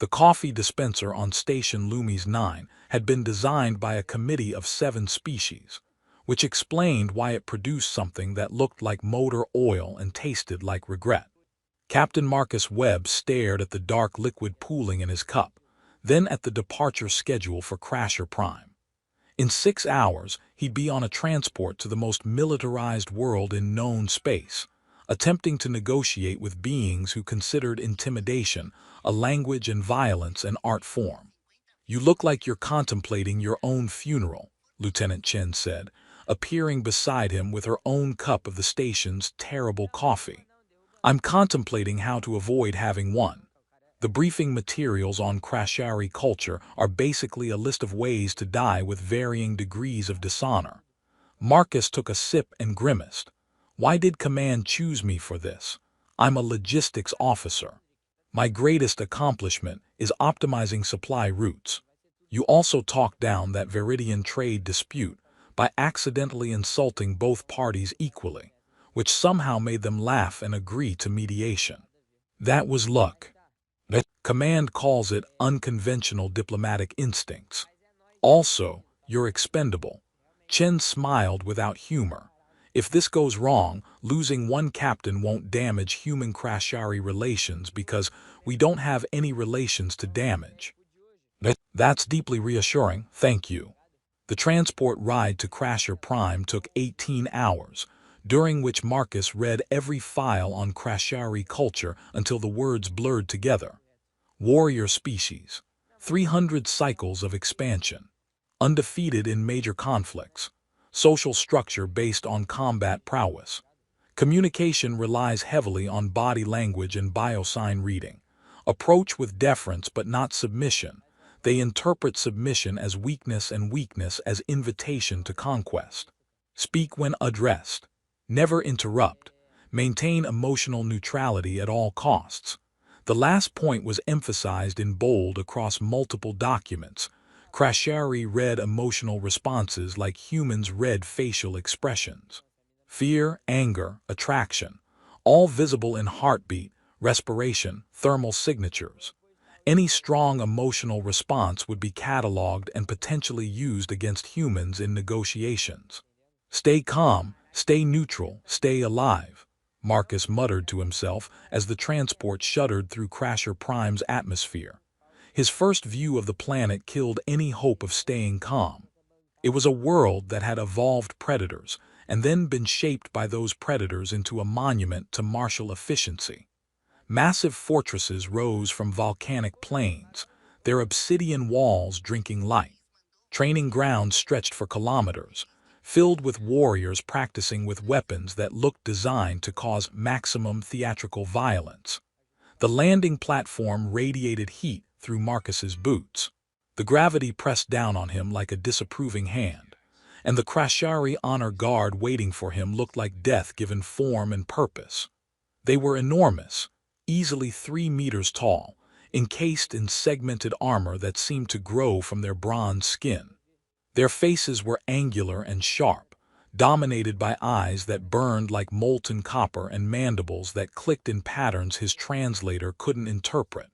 The coffee dispenser on Station Loomis 9 had been designed by a committee of 7 species, which explained why it produced something that looked like motor oil and tasted like regret. Captain Marcus Webb stared at the dark liquid pooling in his cup, then at the departure schedule for Crasher Prime. In 6 hours, he'd be on a transport to the most militarized world in known space, attempting to negotiate with beings who considered intimidation a language and violence an art form. "You look like you're contemplating your own funeral," Lieutenant Chen said, appearing beside him with her own cup of the station's terrible coffee. "I'm contemplating how to avoid having one. The briefing materials on Crashari culture are basically a list of ways to die with varying degrees of dishonor." Marcus took a sip and grimaced. "Why did Command choose me for this? I'm a logistics officer. My greatest accomplishment is optimizing supply routes." "You also talked down that Viridian trade dispute by accidentally insulting both parties equally, which somehow made them laugh and agree to mediation. That was luck. Command calls it unconventional diplomatic instincts. Also, you're expendable." Chen smiled without humor. "If this goes wrong, losing one captain won't damage human-Crashari relations because we don't have any relations to damage." "That's deeply reassuring, thank you." The transport ride to Crasher Prime took 18 hours, during which Marcus read every file on Crashari culture until the words blurred together. Warrior species, 300 cycles of expansion, undefeated in major conflicts, social structure based on combat prowess. Communication relies heavily on body language and biosign reading. Approach with deference but not submission. They interpret submission as weakness and weakness as invitation to conquest. Speak when addressed. Never interrupt. Maintain emotional neutrality at all costs. The last point was emphasized in bold across multiple documents. Crashari read emotional responses like humans read facial expressions. Fear, anger, attraction, all visible in heartbeat, respiration, thermal signatures. Any strong emotional response would be cataloged and potentially used against humans in negotiations. "Stay calm, stay neutral, stay alive," Marcus muttered to himself as the transport shuddered through Crasher Prime's atmosphere. His first view of the planet killed any hope of staying calm. It was a world that had evolved predators and then been shaped by those predators into a monument to martial efficiency. Massive fortresses rose from volcanic plains, their obsidian walls drinking light. Training grounds stretched for kilometers, filled with warriors practicing with weapons that looked designed to cause maximum theatrical violence. The landing platform radiated heat through Marcus's boots. The gravity pressed down on him like a disapproving hand, and the Crashari honor guard waiting for him looked like death given form and purpose. They were enormous, easily 3 meters tall, encased in segmented armor that seemed to grow from their bronze skin. Their faces were angular and sharp, dominated by eyes that burned like molten copper and mandibles that clicked in patterns his translator couldn't interpret.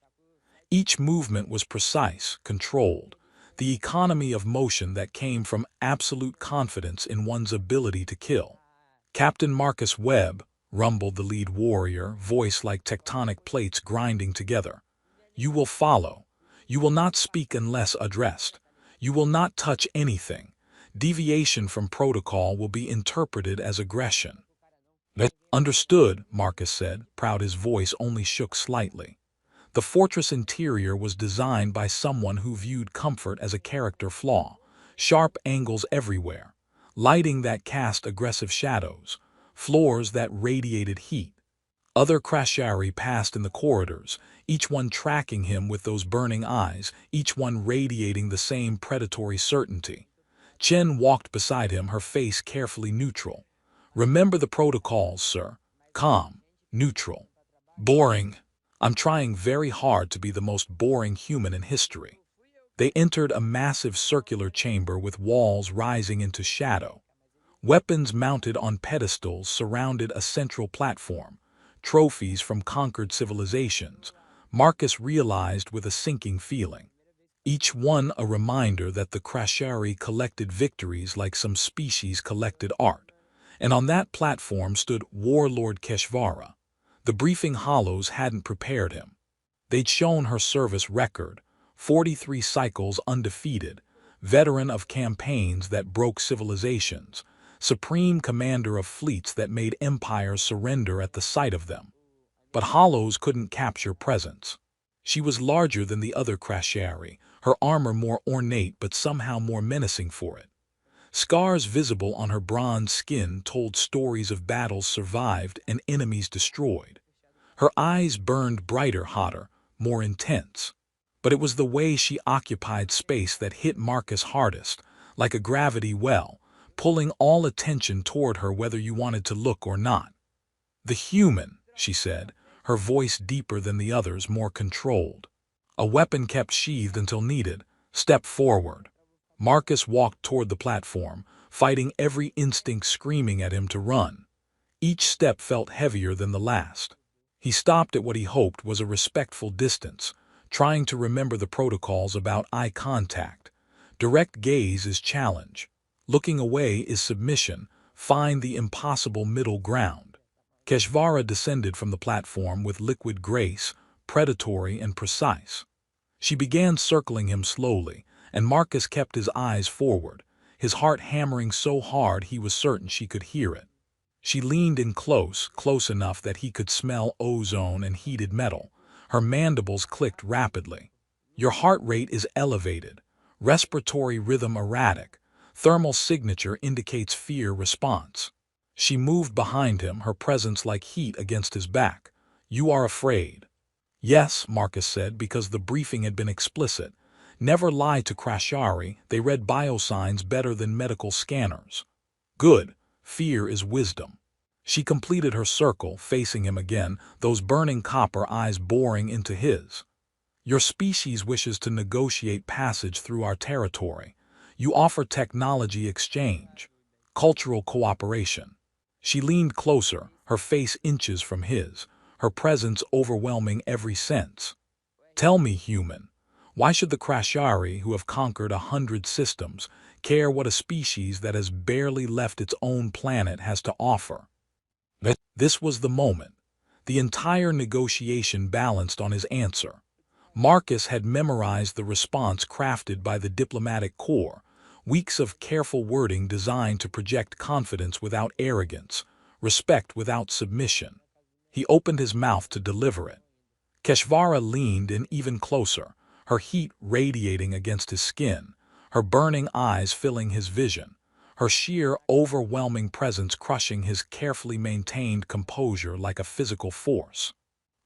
Each movement was precise, controlled, the economy of motion that came from absolute confidence in one's ability to kill. "Captain Marcus Webb," rumbled the lead warrior, voice like tectonic plates grinding together. "You will follow. You will not speak unless addressed. You will not touch anything. Deviation from protocol will be interpreted as aggression." "Understood," Marcus said, proud his voice only shook slightly. The fortress interior was designed by someone who viewed comfort as a character flaw, sharp angles everywhere, lighting that cast aggressive shadows, floors that radiated heat. Other Crashari passed in the corridors, each one tracking him with those burning eyes, each one radiating the same predatory certainty. Chen walked beside him, her face carefully neutral. "Remember the protocols, sir. Calm, neutral. Boring. I'm trying very hard to be the most boring human in history." They entered a massive circular chamber with walls rising into shadow. Weapons mounted on pedestals surrounded a central platform, trophies from conquered civilizations, Marcus realized with a sinking feeling. Each one a reminder that the Krashari collected victories like some species collected art. And on that platform stood Warlord Keshvara. The briefing hollows hadn't prepared him. They'd shown her service record, 43 cycles undefeated, veteran of campaigns that broke civilizations, supreme commander of fleets that made empires surrender at the sight of them. But hollows couldn't capture presence. She was larger than the other Krashari, her armor more ornate but somehow more menacing for it. Scars visible on her bronze skin told stories of battles survived and enemies destroyed. Her eyes burned brighter, hotter, more intense. But it was the way she occupied space that hit Marcus hardest, like a gravity well, pulling all attention toward her whether you wanted to look or not. "The human," she said, her voice deeper than the others, more controlled. "A weapon kept sheathed until needed. Step forward." Marcus walked toward the platform, fighting every instinct screaming at him to run. Each step felt heavier than the last. He stopped at what he hoped was a respectful distance, trying to remember the protocols about eye contact. Direct gaze is challenge. Looking away is submission. Find the impossible middle ground. Keshvara descended from the platform with liquid grace, predatory and precise. She began circling him slowly, and Marcus kept his eyes forward, his heart hammering so hard he was certain she could hear it. She leaned in close enough that he could smell ozone and heated metal. Her mandibles clicked rapidly. "Your heart rate is elevated, respiratory rhythm erratic, thermal signature indicates fear response." She moved behind him, her presence like heat against his back. "You are afraid." "Yes," Marcus said, because the briefing had been explicit. Never lie to Krashari, they read biosigns better than medical scanners. "Good. Fear is wisdom." She completed her circle, facing him again, those burning copper eyes boring into his. "Your species wishes to negotiate passage through our territory. You offer technology exchange, cultural cooperation." She leaned closer, her face inches from his, her presence overwhelming every sense. "Tell me, human, why should the Krashari, who have conquered 100 systems, care what a species that has barely left its own planet has to offer?" This was the moment. The entire negotiation balanced on his answer. Marcus had memorized the response crafted by the diplomatic corps, weeks of careful wording designed to project confidence without arrogance, respect without submission. He opened his mouth to deliver it. Keshvara leaned in even closer, her heat radiating against his skin, her burning eyes filling his vision, her sheer, overwhelming presence crushing his carefully maintained composure like a physical force.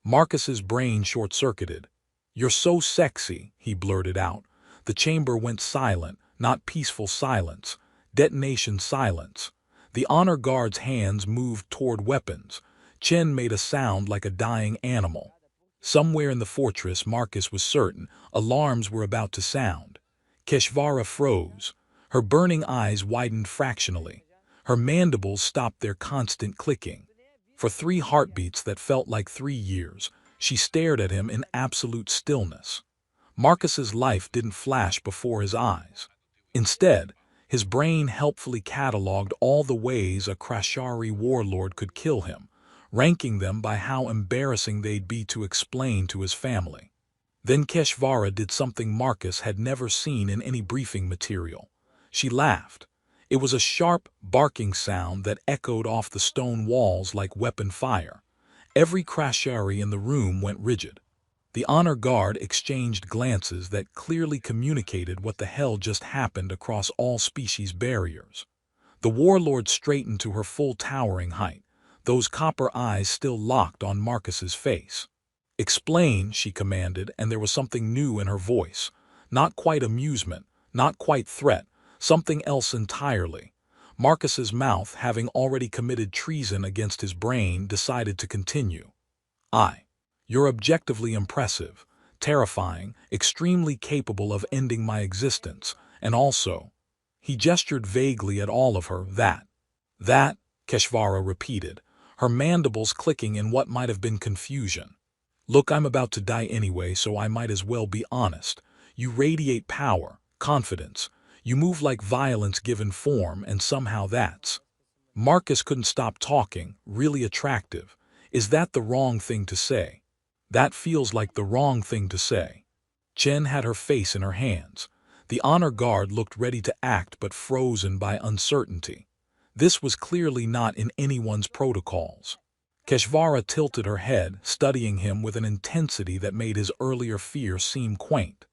Marcus's brain short-circuited. "You're so sexy," he blurted out. The chamber went silent, not peaceful silence, detonation silence. The honor guard's hands moved toward weapons. Chen made a sound like a dying animal. Somewhere in the fortress, Marcus was certain, alarms were about to sound. Keshvara froze. Her burning eyes widened fractionally. Her mandibles stopped their constant clicking. For 3 heartbeats that felt like 3 years, she stared at him in absolute stillness. Marcus's life didn't flash before his eyes. Instead, his brain helpfully cataloged all the ways a Krashari warlord could kill him, ranking them by how embarrassing they'd be to explain to his family. Then Keshvara did something Marcus had never seen in any briefing material. She laughed. It was a sharp, barking sound that echoed off the stone walls like weapon fire. Every Krashari in the room went rigid. The honor guard exchanged glances that clearly communicated what the hell just happened across all species barriers. The warlord straightened to her full towering height, those copper eyes still locked on Marcus's face. "Explain," she commanded, and there was something new in her voice. Not quite amusement, not quite threat, something else entirely. Marcus's mouth, having already committed treason against his brain, decided to continue. "You're objectively impressive, terrifying, extremely capable of ending my existence, and also—" He gestured vaguely at all of her. That, Keshvara repeated, her mandibles clicking in what might have been confusion. Look, I'm about to die anyway, so I might as well be honest. You radiate power, confidence. You move like violence given form, and somehow that's... Marcus couldn't stop talking, really attractive. Is that the wrong thing to say? That feels like the wrong thing to say. Chen had her face in her hands. The honor guard looked ready to act but frozen by uncertainty. This was clearly not in anyone's protocols. Keshvara tilted her head, studying him with an intensity that made his earlier fear seem quaint.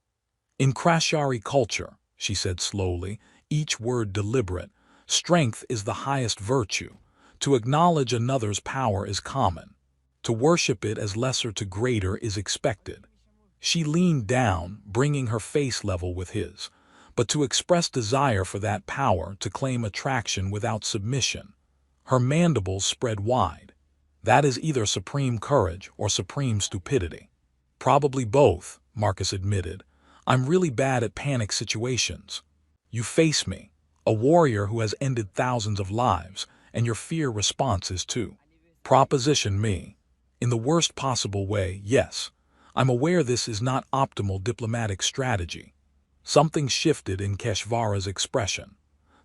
In Krashari culture, she said slowly, each word deliberate, strength is the highest virtue. To acknowledge another's power is common. To worship it as lesser to greater is expected. She leaned down, bringing her face level with his. But to express desire for that power, to claim attraction without submission. Her mandibles spread wide. That is either supreme courage or supreme stupidity. Probably both, Marcus admitted. I'm really bad at panic situations. You face me, a warrior who has ended thousands of lives, and your fear response is to proposition me. In the worst possible way, yes. I'm aware this is not optimal diplomatic strategy. Something shifted in Keshvara's expression.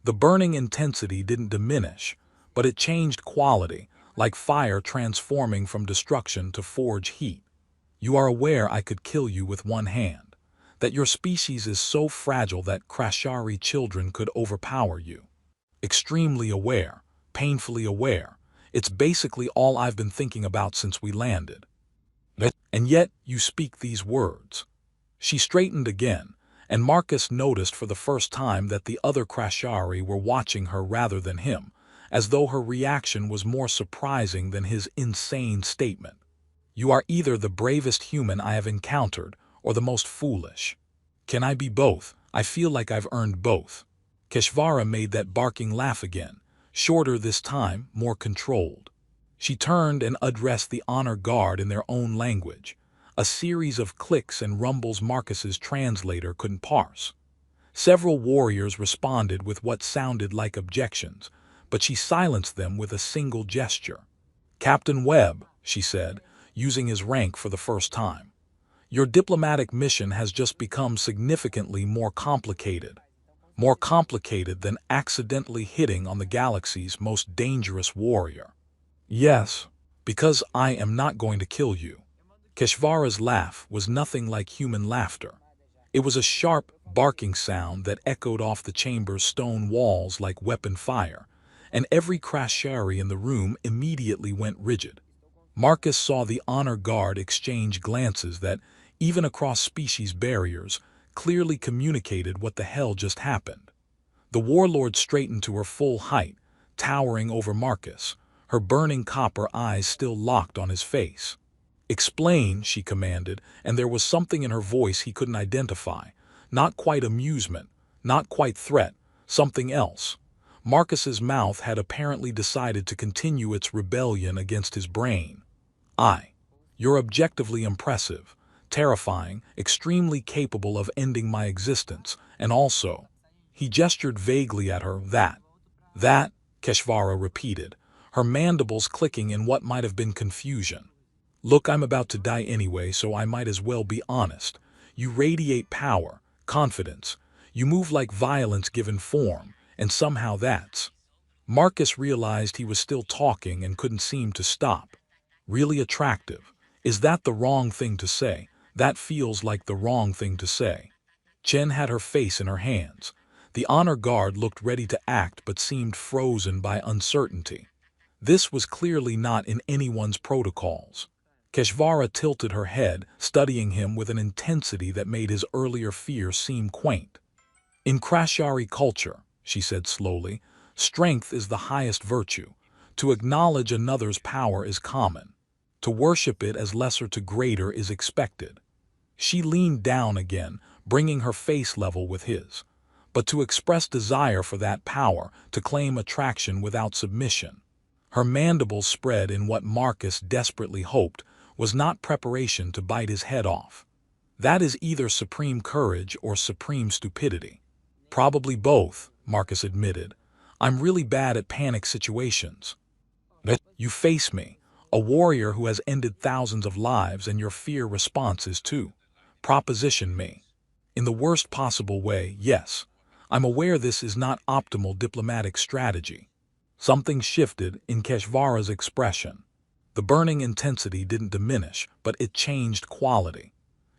The burning intensity didn't diminish, but it changed quality, like fire transforming from destruction to forge heat. You are aware I could kill you with one hand, that your species is so fragile that Krashari children could overpower you. Extremely aware, painfully aware. It's basically all I've been thinking about since we landed. And yet you speak these words. She straightened again, and Marcus noticed for the first time that the other Krashari were watching her rather than him, as though her reaction was more surprising than his insane statement. You are either the bravest human I have encountered, or the most foolish. Can I be both? I feel like I've earned both. Keshvara made that barking laugh again, shorter this time, more controlled. She turned and addressed the honor guard in their own language, a series of clicks and rumbles Marcus's translator couldn't parse. Several warriors responded with what sounded like objections, but she silenced them with a single gesture. Captain Webb, she said, using his rank for the first time. Your diplomatic mission has just become significantly more complicated. More complicated than accidentally hitting on the galaxy's most dangerous warrior. Yes, because I am not going to kill you. Keshvara's laugh was nothing like human laughter. It was a sharp, barking sound that echoed off the chamber's stone walls like weapon fire, and every Krashari in the room immediately went rigid. Marcus saw the honor guard exchange glances that, even across species barriers, clearly communicated what the hell just happened. The warlord straightened to her full height, towering over Marcus, her burning copper eyes still locked on his face. Explain, she commanded, and there was something in her voice he couldn't identify. Not quite amusement, not quite threat, something else. Marcus's mouth had apparently decided to continue its rebellion against his brain. You're objectively impressive, terrifying, extremely capable of ending my existence, and also... He gestured vaguely at her, that, Keshvara repeated, her mandibles clicking in what might have been confusion. Look, I'm about to die anyway, so I might as well be honest. You radiate power, confidence. You move like violence given form, and somehow that's... Marcus realized he was still talking and couldn't seem to stop. Really attractive. Is that the wrong thing to say? That feels like the wrong thing to say. Chen had her face in her hands. The honor guard looked ready to act but seemed frozen by uncertainty. This was clearly not in anyone's protocols. Keshvara tilted her head, studying him with an intensity that made his earlier fear seem quaint. In Krashari culture, she said slowly, strength is the highest virtue. To acknowledge another's power is common. To worship it as lesser to greater is expected. She leaned down again, bringing her face level with his. But to express desire for that power, to claim attraction without submission. Her mandibles spread in what Marcus desperately hoped was not preparation to bite his head off. That is either supreme courage or supreme stupidity. Probably both, Marcus admitted. I'm really bad at panic situations. You face me, A warrior who has ended thousands of lives, and your fear response is to proposition me. In the worst possible way, yes. I'm aware this is not optimal diplomatic strategy. Something shifted in Keshvara's expression. The burning intensity didn't diminish, but it changed quality.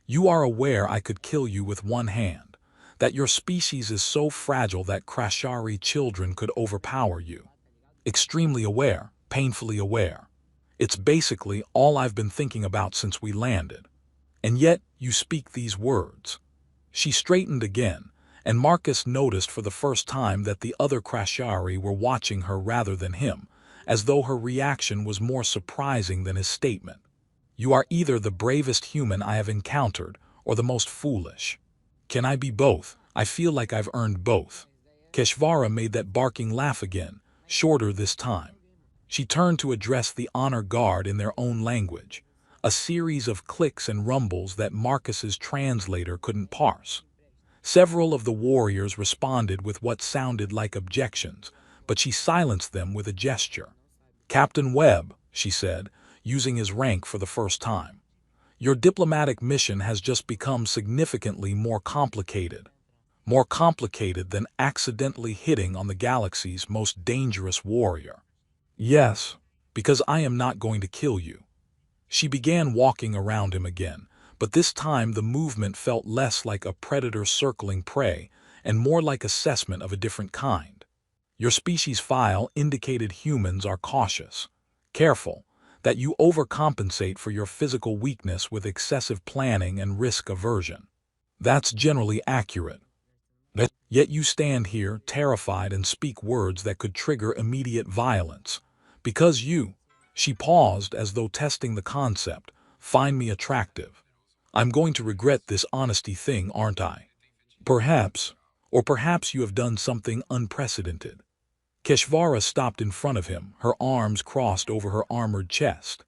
You are aware I could kill you with one hand, that your species is so fragile that Krashari children could overpower you. Extremely aware, painfully aware. It's basically all I've been thinking about since we landed. And yet, you speak these words. She straightened again, and Marcus noticed for the first time that the other Krashari were watching her rather than him, as though her reaction was more surprising than his statement. You are either the bravest human I have encountered, or the most foolish. Can I be both? I feel like I've earned both. Keshvara made that barking laugh again, shorter this time. She turned to address the honor guard in their own language, a series of clicks and rumbles that Marcus's translator couldn't parse. Several of the warriors responded with what sounded like objections, but she silenced them with a gesture. Captain Webb, she said, using his rank for the first time. Your diplomatic mission has just become significantly more complicated. More complicated than accidentally hitting on the galaxy's most dangerous warrior. Yes, because I am not going to kill you. She began walking around him again, but this time the movement felt less like a predator circling prey and more like assessment of a different kind. Your species file indicated humans are cautious, careful, that you overcompensate for your physical weakness with excessive planning and risk aversion. That's generally accurate. Yet you stand here terrified and speak words that could trigger immediate violence. Because you, she paused as though testing the concept, find me attractive. I'm going to regret this honesty thing, aren't I? Perhaps, or perhaps you have done something unprecedented. Keshvara stopped in front of him, her arms crossed over her armored chest.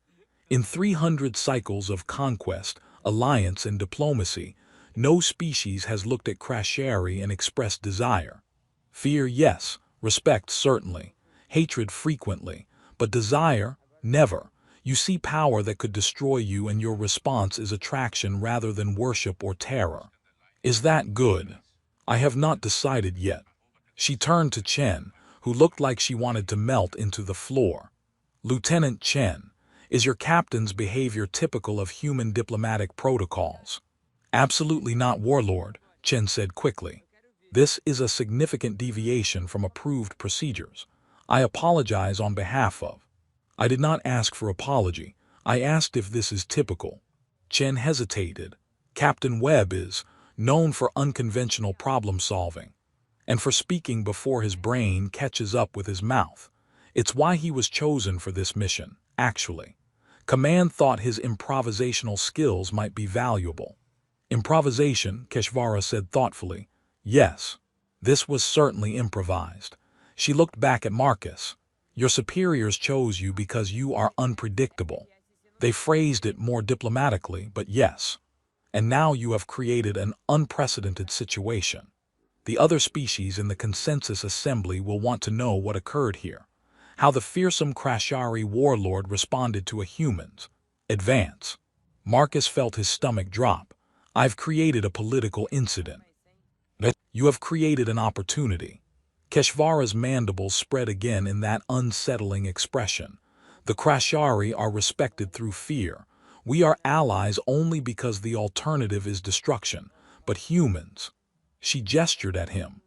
In 300 cycles of conquest, alliance, and diplomacy, no species has looked at Krashari and expressed desire. Fear, yes. Respect, certainly. Hatred, frequently. But desire, never. You see power that could destroy you, and your response is attraction rather than worship or terror. Is that good? I have not decided yet. She turned to Chen, who looked like she wanted to melt into the floor. Lieutenant Chen, is your captain's behavior typical of human diplomatic protocols? Absolutely not, Warlord, Chen said quickly. This is a significant deviation from approved procedures. I apologize on behalf of. I did not ask for apology. I asked if this is typical. Chen hesitated. Captain Webb is known for unconventional problem solving, and for speaking before his brain catches up with his mouth. It's why he was chosen for this mission, actually. Command thought his improvisational skills might be valuable. Improvisation, Keshvara said thoughtfully. Yes, this was certainly improvised. She looked back at Marcus. Your superiors chose you because you are unpredictable. They phrased it more diplomatically, but yes. And now you have created an unprecedented situation. The other species in the consensus assembly will want to know what occurred here. How the fearsome Krashari warlord responded to a human's advance. Marcus felt his stomach drop. I've created a political incident. You have created an opportunity. Keshvara's mandibles spread again in that unsettling expression. The Krashari are respected through fear. We are allies only because the alternative is destruction. But humans. She gestured at him.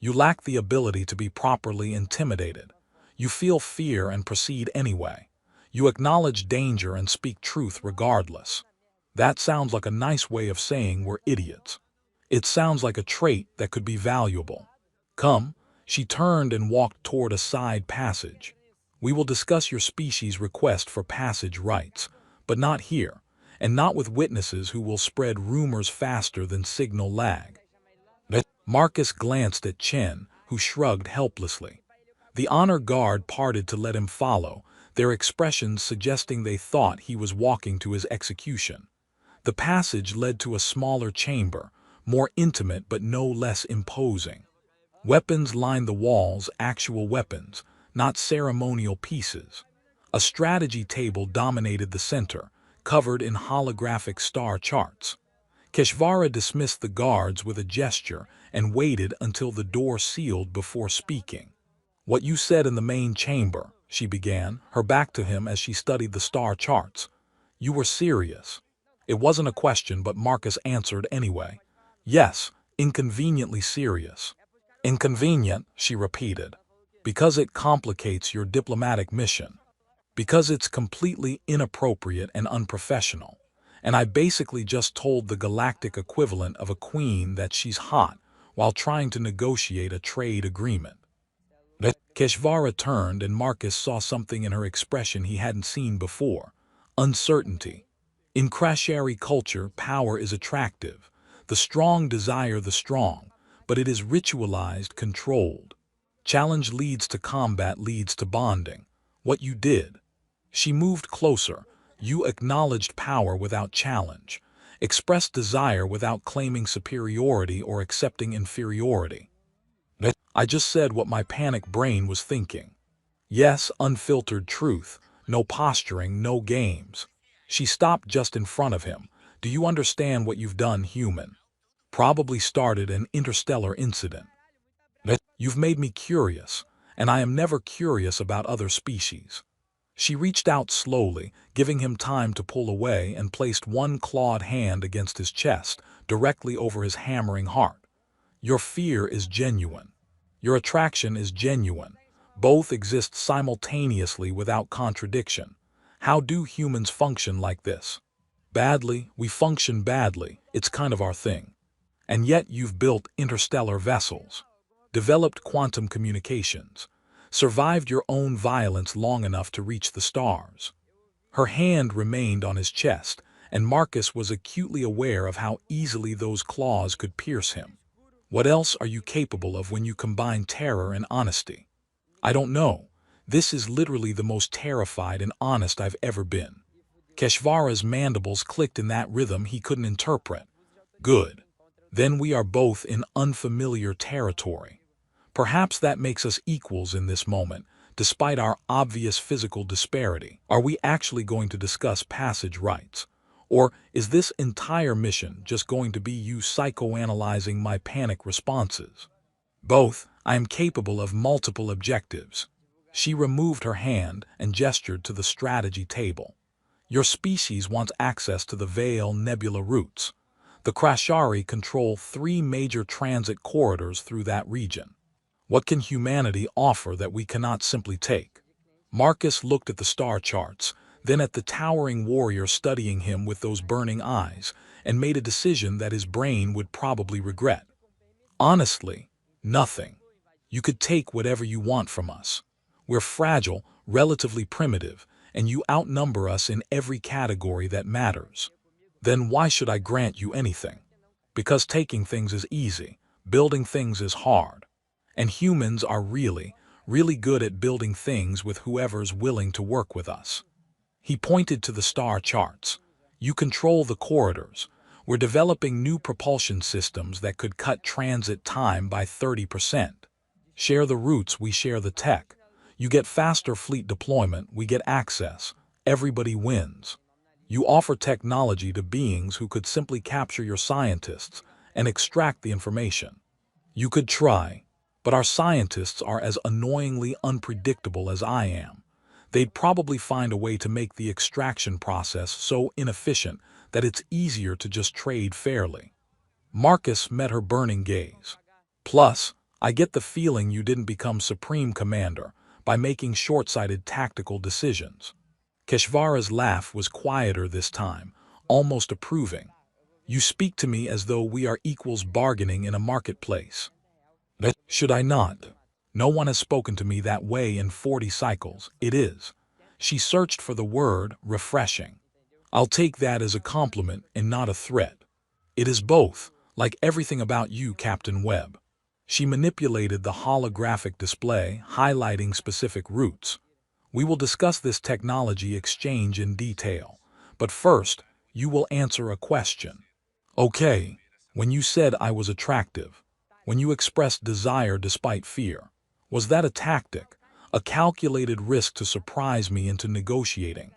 You lack the ability to be properly intimidated. You feel fear and proceed anyway. You acknowledge danger and speak truth regardless. That sounds like a nice way of saying we're idiots. It sounds like a trait that could be valuable. Come, she turned and walked toward a side passage. We will discuss your species' request for passage rights, but not here, and not with witnesses who will spread rumors faster than signal lag. Marcus glanced at Chen, who shrugged helplessly. The honor guard parted to let him follow, their expressions suggesting they thought he was walking to his execution. The passage led to a smaller chamber, more intimate but no less imposing. Weapons lined the walls, actual weapons, not ceremonial pieces. A strategy table dominated the center, covered in holographic star charts. Keshvara dismissed the guards with a gesture and waited until the door sealed before speaking. "What you said in the main chamber," she began, her back to him as she studied the star charts. "You were serious." It wasn't a question, but Marcus answered anyway. "Yes, inconveniently serious." "Inconvenient," she repeated, "because it complicates your diplomatic mission. Because it's completely inappropriate and unprofessional. And I basically just told the galactic equivalent of a queen that she's hot while trying to negotiate a trade agreement." Keshvara turned, and Marcus saw something in her expression he hadn't seen before: uncertainty. In Krashari culture, power is attractive. The strong desire the strong, but it is ritualized, controlled. Challenge leads to combat, leads to bonding. What you did. She moved closer. You acknowledged power without challenge, expressed desire without claiming superiority or accepting inferiority. I just said what my panic brain was thinking. Yes, unfiltered truth, no posturing, no games. She stopped just in front of him. "Do you understand what you've done, human? Probably started an interstellar incident. You've made me curious, and I am never curious about other species." She reached out slowly, giving him time to pull away, and placed one clawed hand against his chest, directly over his hammering heart. "Your fear is genuine. Your attraction is genuine. Both exist simultaneously without contradiction. How do humans function like this? Badly, we function badly. It's kind of our thing. And yet you've built interstellar vessels, developed quantum communications, survived your own violence long enough to reach the stars." Her hand remained on his chest, and Marcus was acutely aware of how easily those claws could pierce him. "What else are you capable of when you combine terror and honesty?" "I don't know. This is literally the most terrified and honest I've ever been." Keshvara's mandibles clicked in that rhythm he couldn't interpret. "Good. Then we are both in unfamiliar territory. Perhaps that makes us equals in this moment, despite our obvious physical disparity. Are we actually going to discuss passage rights? Or is this entire mission just going to be you psychoanalyzing my panic responses?" "Both. I am capable of multiple objectives." She removed her hand and gestured to the strategy table. "Your species wants access to the Veil Nebula routes. The Krashari control 3 major transit corridors through that region. What can humanity offer that we cannot simply take?" Marcus looked at the star charts, then at the towering warrior studying him with those burning eyes, and made a decision that his brain would probably regret. "Honestly, nothing. You could take whatever you want from us. We're fragile, relatively primitive, and you outnumber us in every category that matters. Then why should I grant you anything? Because taking things is easy, building things is hard. And humans are really, really good at building things with whoever's willing to work with us." He pointed to the star charts. "You control the corridors. We're developing new propulsion systems that could cut transit time by 30%. Share the routes, we share the tech. You get faster fleet deployment, we get access. Everybody wins. You offer technology to beings who could simply capture your scientists and extract the information. You could try, but our scientists are as annoyingly unpredictable as I am. They'd probably find a way to make the extraction process so inefficient that it's easier to just trade fairly." Marcus met her burning gaze. "Plus, I get the feeling you didn't become Supreme Commander by making short-sighted tactical decisions." Keshvara's laugh was quieter this time, almost approving. "You speak to me as though we are equals bargaining in a marketplace." "Should I not? No one has spoken to me that way in 40 cycles. It is." She searched for the word refreshing. "I'll take that as a compliment and not a threat." "It is both, like everything about you, Captain Webb." She manipulated the holographic display, highlighting specific routes. "We will discuss this technology exchange in detail. But first, you will answer a question." "Okay. When you said I was attractive, when you expressed desire despite fear, was that a tactic, a calculated risk to surprise me into negotiating.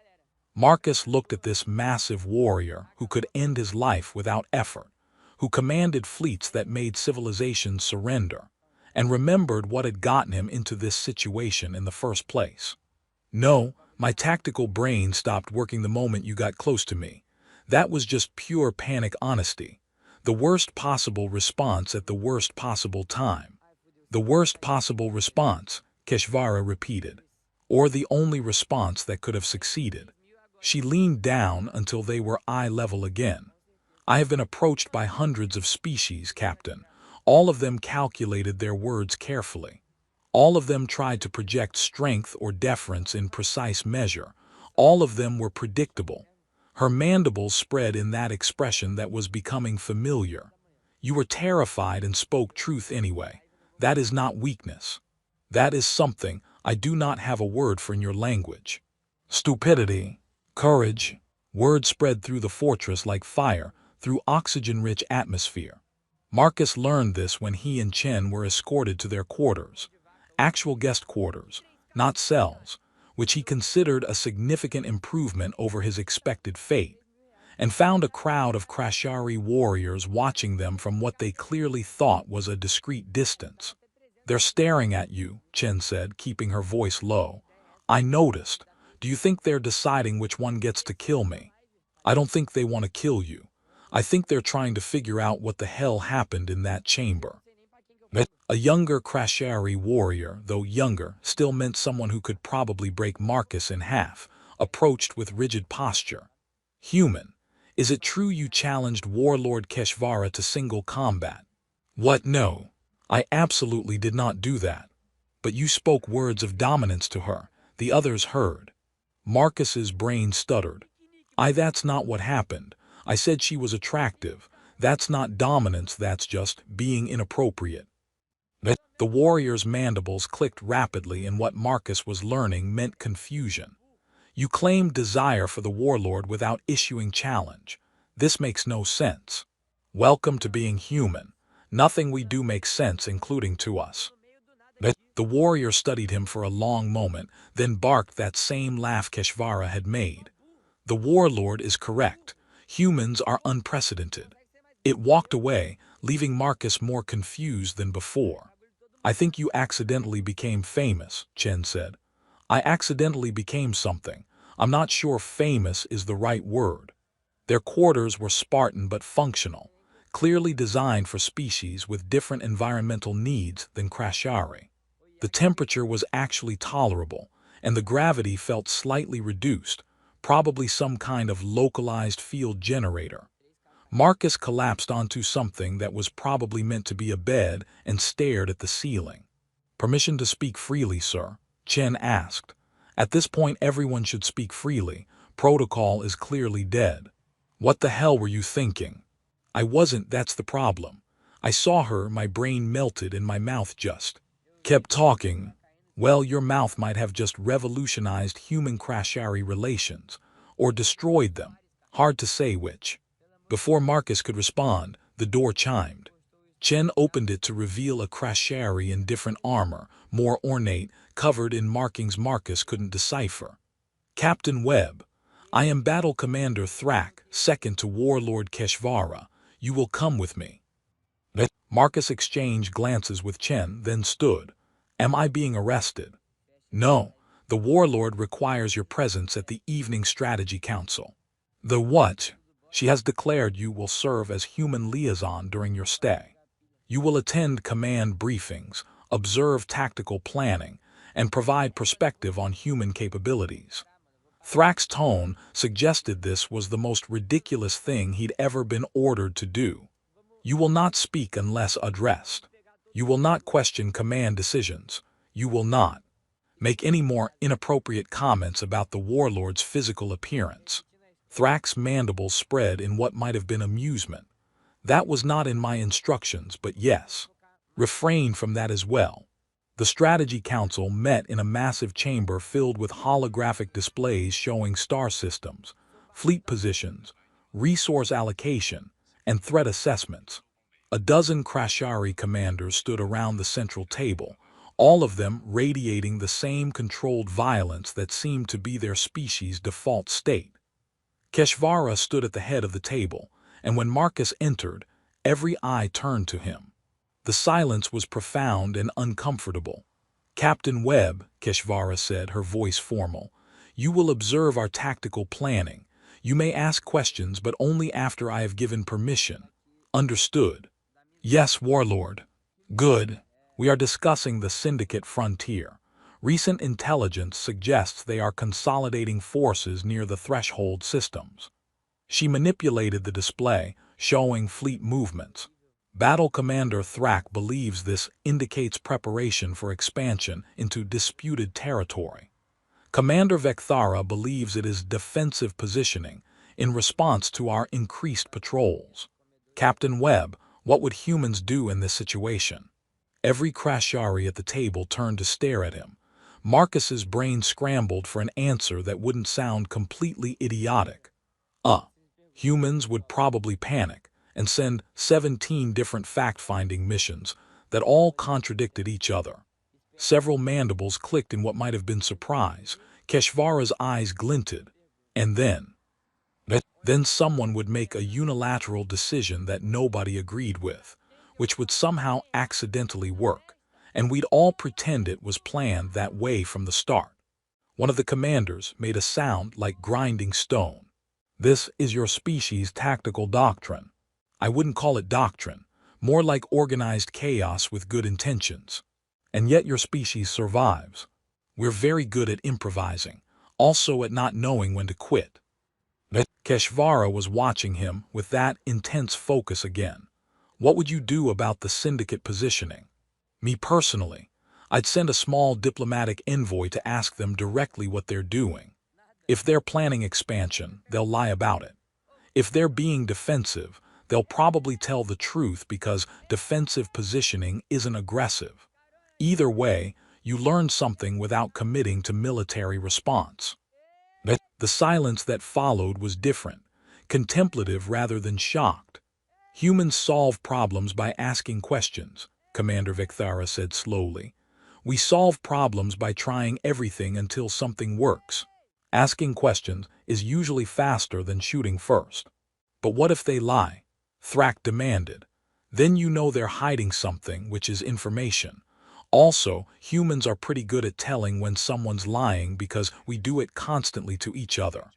Marcus looked at this massive warrior who could end his life without effort, who commanded fleets that made civilizations surrender, and remembered what had gotten him into this situation in the first place. No, my tactical brain stopped working the moment you got close to me. That was just pure panic honesty. The worst possible response at the worst possible time. The worst possible response, Keshvara repeated. Or the only response that could have succeeded. She leaned down until they were eye level again. I have been approached by hundreds of species, Captain. All of them calculated their words carefully. All of them tried to project strength or deference in precise measure. All of them were predictable. Her mandibles spread in that expression that was becoming familiar. You were terrified and spoke truth anyway. That is not weakness. That is something I do not have a word for in your language. Stupidity, courage, words spread through the fortress like fire, through oxygen-rich atmosphere. Marcus learned this when he and Chen were escorted to their quarters. Actual guest quarters, not cells, which he considered a significant improvement over his expected fate, and found a crowd of Krashari warriors watching them from what they clearly thought was a discreet distance. "They're staring at you," Chen said, keeping her voice low. "I noticed. Do you think they're deciding which one gets to kill me? I don't think they want to kill you. I think they're trying to figure out what the hell happened in that chamber." A younger Krashari warrior, though younger, still meant someone who could probably break Marcus in half, approached with rigid posture. "Human, is it true you challenged Warlord Keshvara to single combat?" "What? No. I absolutely did not do that. But you spoke words of dominance to her. The others heard." Marcus's brain stuttered. That's not what happened. I said she was attractive. That's not dominance, that's just being inappropriate." The warrior's mandibles clicked rapidly, and what Marcus was learning meant confusion. "You claimed desire for the warlord without issuing challenge. This makes no sense. Welcome to being human. Nothing we do makes sense, including to us." The warrior studied him for a long moment, then barked that same laugh Keshvara had made. "The warlord is correct. Humans are unprecedented." It walked away, leaving Marcus more confused than before. "I think you accidentally became famous," Chen said. "I accidentally became something. I'm not sure famous is the right word." Their quarters were Spartan but functional, clearly designed for species with different environmental needs than Krashari. The temperature was actually tolerable, and the gravity felt slightly reduced, probably some kind of localized field generator. Marcus collapsed onto something that was probably meant to be a bed and stared at the ceiling. "Permission to speak freely, sir?" Chen asked. "At this point everyone should speak freely. Protocol is clearly dead." "What the hell were you thinking?" "I wasn't, that's the problem. I saw her, my brain melted and my mouth just kept talking." "Well, your mouth might have just revolutionized human-Krashari relations, or destroyed them. Hard to say which." Before Marcus could respond, the door chimed. Chen opened it to reveal a Krashari in different armor, more ornate, covered in markings Marcus couldn't decipher. "Captain Webb, I am Battle Commander Thrak, second to Warlord Keshvara. You will come with me." Marcus exchanged glances with Chen, then stood. "Am I being arrested?" "No. The Warlord requires your presence at the Evening Strategy Council." "The what?" "She has declared you will serve as human liaison during your stay. You will attend command briefings, observe tactical planning, and provide perspective on human capabilities." Thrak's tone suggested this was the most ridiculous thing he'd ever been ordered to do. "You will not speak unless addressed. You will not question command decisions. You will not make any more inappropriate comments about the warlord's physical appearance." Thrak's mandibles spread in what might have been amusement. "That was not in my instructions, but yes. Refrain from that as well." The Strategy Council met in a massive chamber filled with holographic displays showing star systems, fleet positions, resource allocation, and threat assessments. A dozen Krashari commanders stood around the central table, all of them radiating the same controlled violence that seemed to be their species' default state. Keshvara stood at the head of the table, and when Marcus entered, every eye turned to him. The silence was profound and uncomfortable. "Captain Webb," Keshvara said, her voice formal, "you will observe our tactical planning. You may ask questions, but only after I have given permission. Understood?" "Yes, Warlord." "Good. We are discussing the Syndicate frontier. Recent intelligence suggests they are consolidating forces near the threshold systems." She manipulated the display, showing fleet movements. Battle Commander Thrak believes this indicates preparation for expansion into disputed territory. Commander Vekthara believes it is defensive positioning in response to our increased patrols. "Captain Webb, what would humans do in this situation?" Every Krashari at the table turned to stare at him. Marcus's brain scrambled for an answer that wouldn't sound completely idiotic. Humans would probably panic and send 17 different fact-finding missions that all contradicted each other. Several mandibles clicked in what might have been surprise. Keshvara's eyes glinted. And then someone would make a unilateral decision that nobody agreed with, which would somehow accidentally work, and we'd all pretend it was planned that way from the start. One of the commanders made a sound like grinding stone. "This is your species' tactical doctrine." "I wouldn't call it doctrine, more like organized chaos with good intentions. And yet your species survives." "We're very good at improvising, also at not knowing when to quit." Keshvara was watching him with that intense focus again. "What would you do about the Syndicate positioning?" "Me personally, I'd send a small diplomatic envoy to ask them directly what they're doing. If they're planning expansion, they'll lie about it. If they're being defensive, they'll probably tell the truth because defensive positioning isn't aggressive. Either way, you learn something without committing to military response." The silence that followed was different, contemplative rather than shocked. "Humans solve problems by asking questions," Commander Vekthara said slowly. "We solve problems by trying everything until something works. Asking questions is usually faster than shooting first." "But what if they lie?" Thrak demanded. "Then you know they're hiding something, which is information. Also, humans are pretty good at telling when someone's lying because we do it constantly to each other."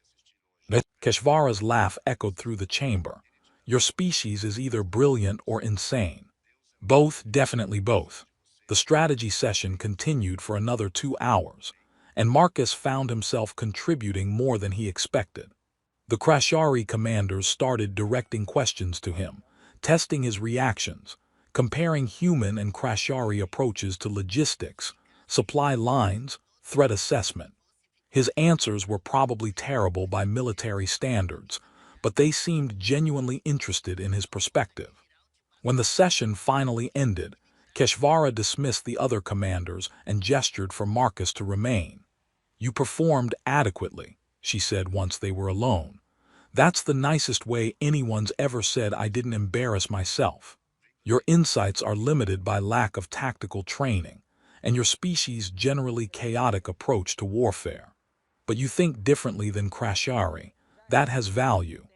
Keshvara's laugh echoed through the chamber. "Your species is either brilliant or insane." "Both, definitely both." The strategy session continued for another 2 hours, and Marcus found himself contributing more than he expected. The Krashari commanders started directing questions to him, testing his reactions, comparing human and Krashari approaches to logistics, supply lines, threat assessment. His answers were probably terrible by military standards, but they seemed genuinely interested in his perspective. When the session finally ended, Keshvara dismissed the other commanders and gestured for Marcus to remain. "You performed adequately," she said once they were alone. "That's the nicest way anyone's ever said I didn't embarrass myself. Your insights are limited by lack of tactical training, and your species' generally chaotic approach to warfare. But you think differently than Krashari. That has value."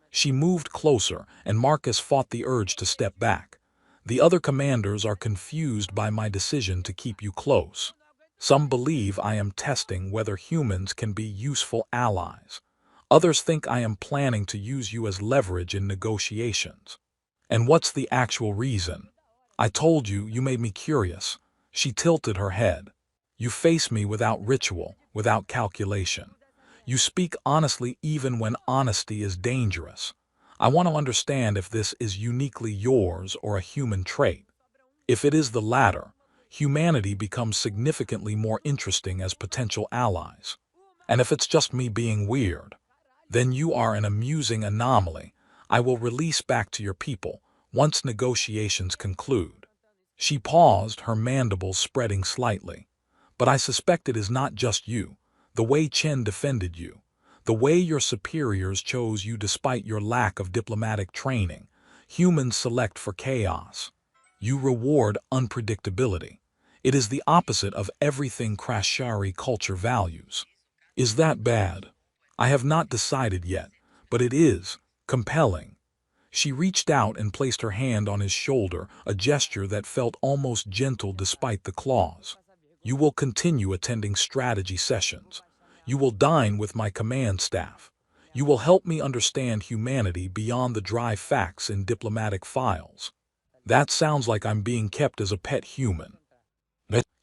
She moved closer, and Marcus fought the urge to step back. "The other commanders are confused by my decision to keep you close. Some believe I am testing whether humans can be useful allies. Others think I am planning to use you as leverage in negotiations." "And what's the actual reason?" "I told you, you made me curious." She tilted her head. "You face me without ritual, without calculation. You speak honestly even when honesty is dangerous. I want to understand if this is uniquely yours or a human trait. If it is the latter, humanity becomes significantly more interesting as potential allies. And if it's just me being weird, then you are an amusing anomaly I will release back to your people once negotiations conclude." She paused, her mandibles spreading slightly. "But I suspect it is not just you. The way Chen defended you, the way your superiors chose you despite your lack of diplomatic training. Humans select for chaos. You reward unpredictability. It is the opposite of everything Krashari culture values. Is that bad? I have not decided yet, but it is compelling. She reached out and placed her hand on his shoulder, a gesture that felt almost gentle despite the claws. You will continue attending strategy sessions. You will dine with my command staff. You will help me understand humanity beyond the dry facts in diplomatic files. That sounds like I'm being kept as a pet human.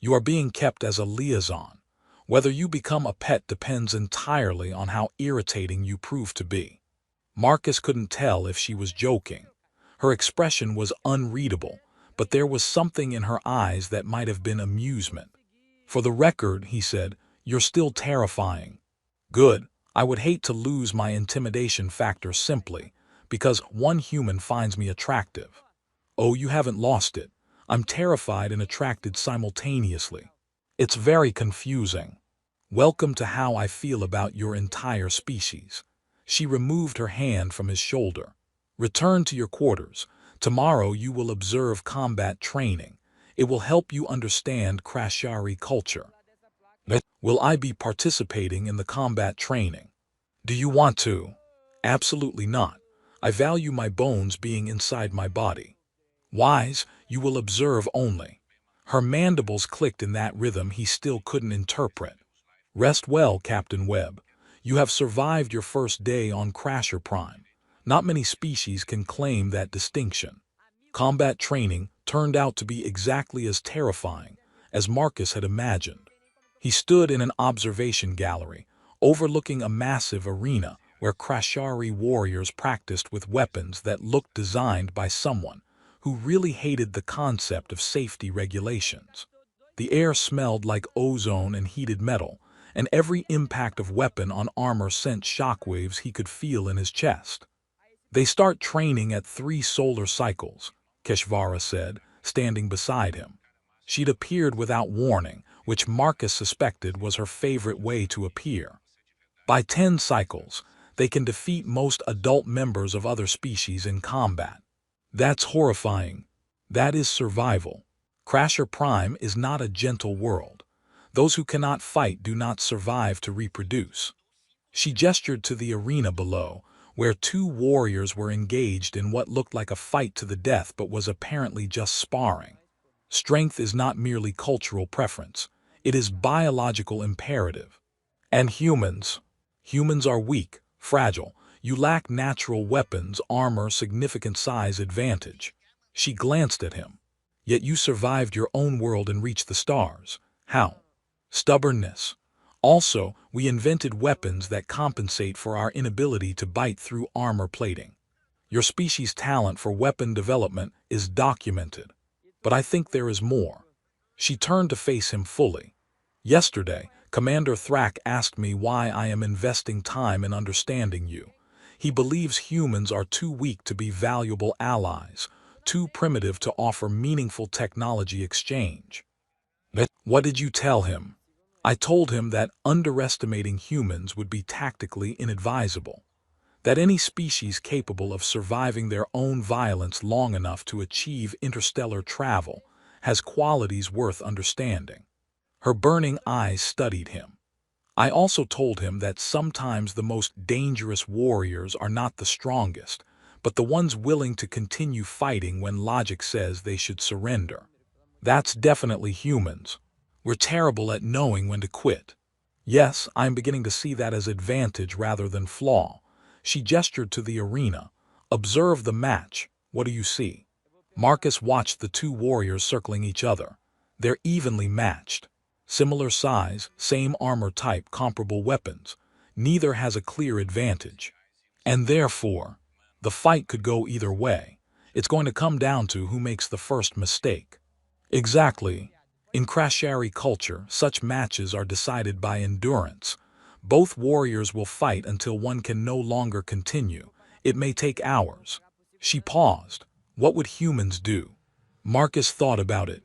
You are being kept as a liaison. Whether you become a pet depends entirely on how irritating you prove to be. Marcus couldn't tell if she was joking. Her expression was unreadable, but there was something in her eyes that might have been amusement. For the record, he said, you're still terrifying. Good. I would hate to lose my intimidation factor simply because one human finds me attractive. Oh, you haven't lost it. I'm terrified and attracted simultaneously. It's very confusing. Welcome to how I feel about your entire species. She removed her hand from his shoulder. Return to your quarters. Tomorrow you will observe combat training. It will help you understand Krashari culture. Will I be participating in the combat training? Do you want to? Absolutely not. I value my bones being inside my body. Wise, you will observe only. Her mandibles clicked in that rhythm he still couldn't interpret. Rest well, Captain Webb. You have survived your first day on Crasher Prime. Not many species can claim that distinction. Combat training turned out to be exactly as terrifying as Marcus had imagined. He stood in an observation gallery, overlooking a massive arena where Krashari warriors practiced with weapons that looked designed by someone who really hated the concept of safety regulations. The air smelled like ozone and heated metal, and every impact of weapon on armor sent shockwaves he could feel in his chest. They start training at 3 solar cycles, Keshvara said, standing beside him. She'd appeared without warning, which Marcus suspected was her favorite way to appear. By 10 cycles, they can defeat most adult members of other species in combat. That's horrifying. That is survival. Crasher Prime is not a gentle world. Those who cannot fight do not survive to reproduce. She gestured to the arena below, where 2 warriors were engaged in what looked like a fight to the death but was apparently just sparring. Strength is not merely cultural preference. It is biological imperative. And humans? Humans are weak, fragile. You lack natural weapons, armor, significant size advantage. She glanced at him. Yet you survived your own world and reached the stars. How? Stubbornness. Also, we invented weapons that compensate for our inability to bite through armor plating. Your species' talent for weapon development is documented. But I think there is more. She turned to face him fully. Yesterday, Commander Thrak asked me why I am investing time in understanding you. He believes humans are too weak to be valuable allies, too primitive to offer meaningful technology exchange. What did you tell him? I told him that underestimating humans would be tactically inadvisable, that any species capable of surviving their own violence long enough to achieve interstellar travel has qualities worth understanding. Her burning eyes studied him. I also told him that sometimes the most dangerous warriors are not the strongest, but the ones willing to continue fighting when logic says they should surrender. That's definitely humans. We're terrible at knowing when to quit. Yes, I'm beginning to see that as advantage rather than flaw. She gestured to the arena. Observe the match. What do you see? Marcus watched the 2 warriors circling each other. They're evenly matched. Similar size, same armor type, comparable weapons. Neither has a clear advantage. And therefore, the fight could go either way. It's going to come down to who makes the first mistake. Exactly. In Krashari culture, such matches are decided by endurance. Both warriors will fight until one can no longer continue. It may take hours. She paused. What would humans do? Marcus thought about it.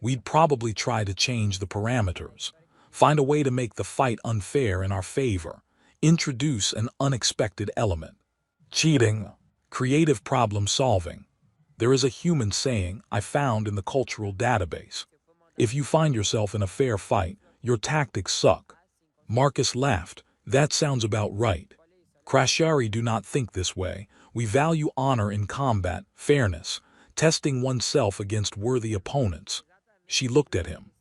We'd probably try to change the parameters. Find a way to make the fight unfair in our favor. Introduce an unexpected element. Cheating. Creative problem solving. There is a human saying I found in the cultural database. If you find yourself in a fair fight, your tactics suck. Marcus laughed. That sounds about right. Krashari do not think this way. We value honor in combat, fairness, testing oneself against worthy opponents. She looked at him.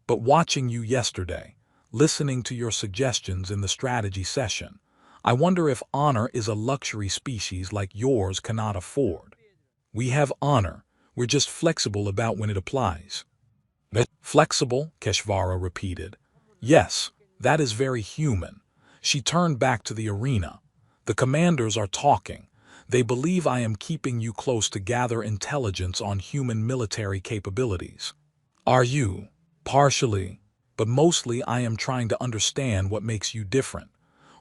But watching you yesterday, listening to your suggestions in the strategy session, I wonder if honor is a luxury species like yours cannot afford. We have honor, we're just flexible about when it applies. Flexible, Keshvara repeated. Yes, that is very human. She turned back to the arena. The commanders are talking. They believe I am keeping you close to gather intelligence on human military capabilities. Are you? Partially. But mostly I am trying to understand what makes you different.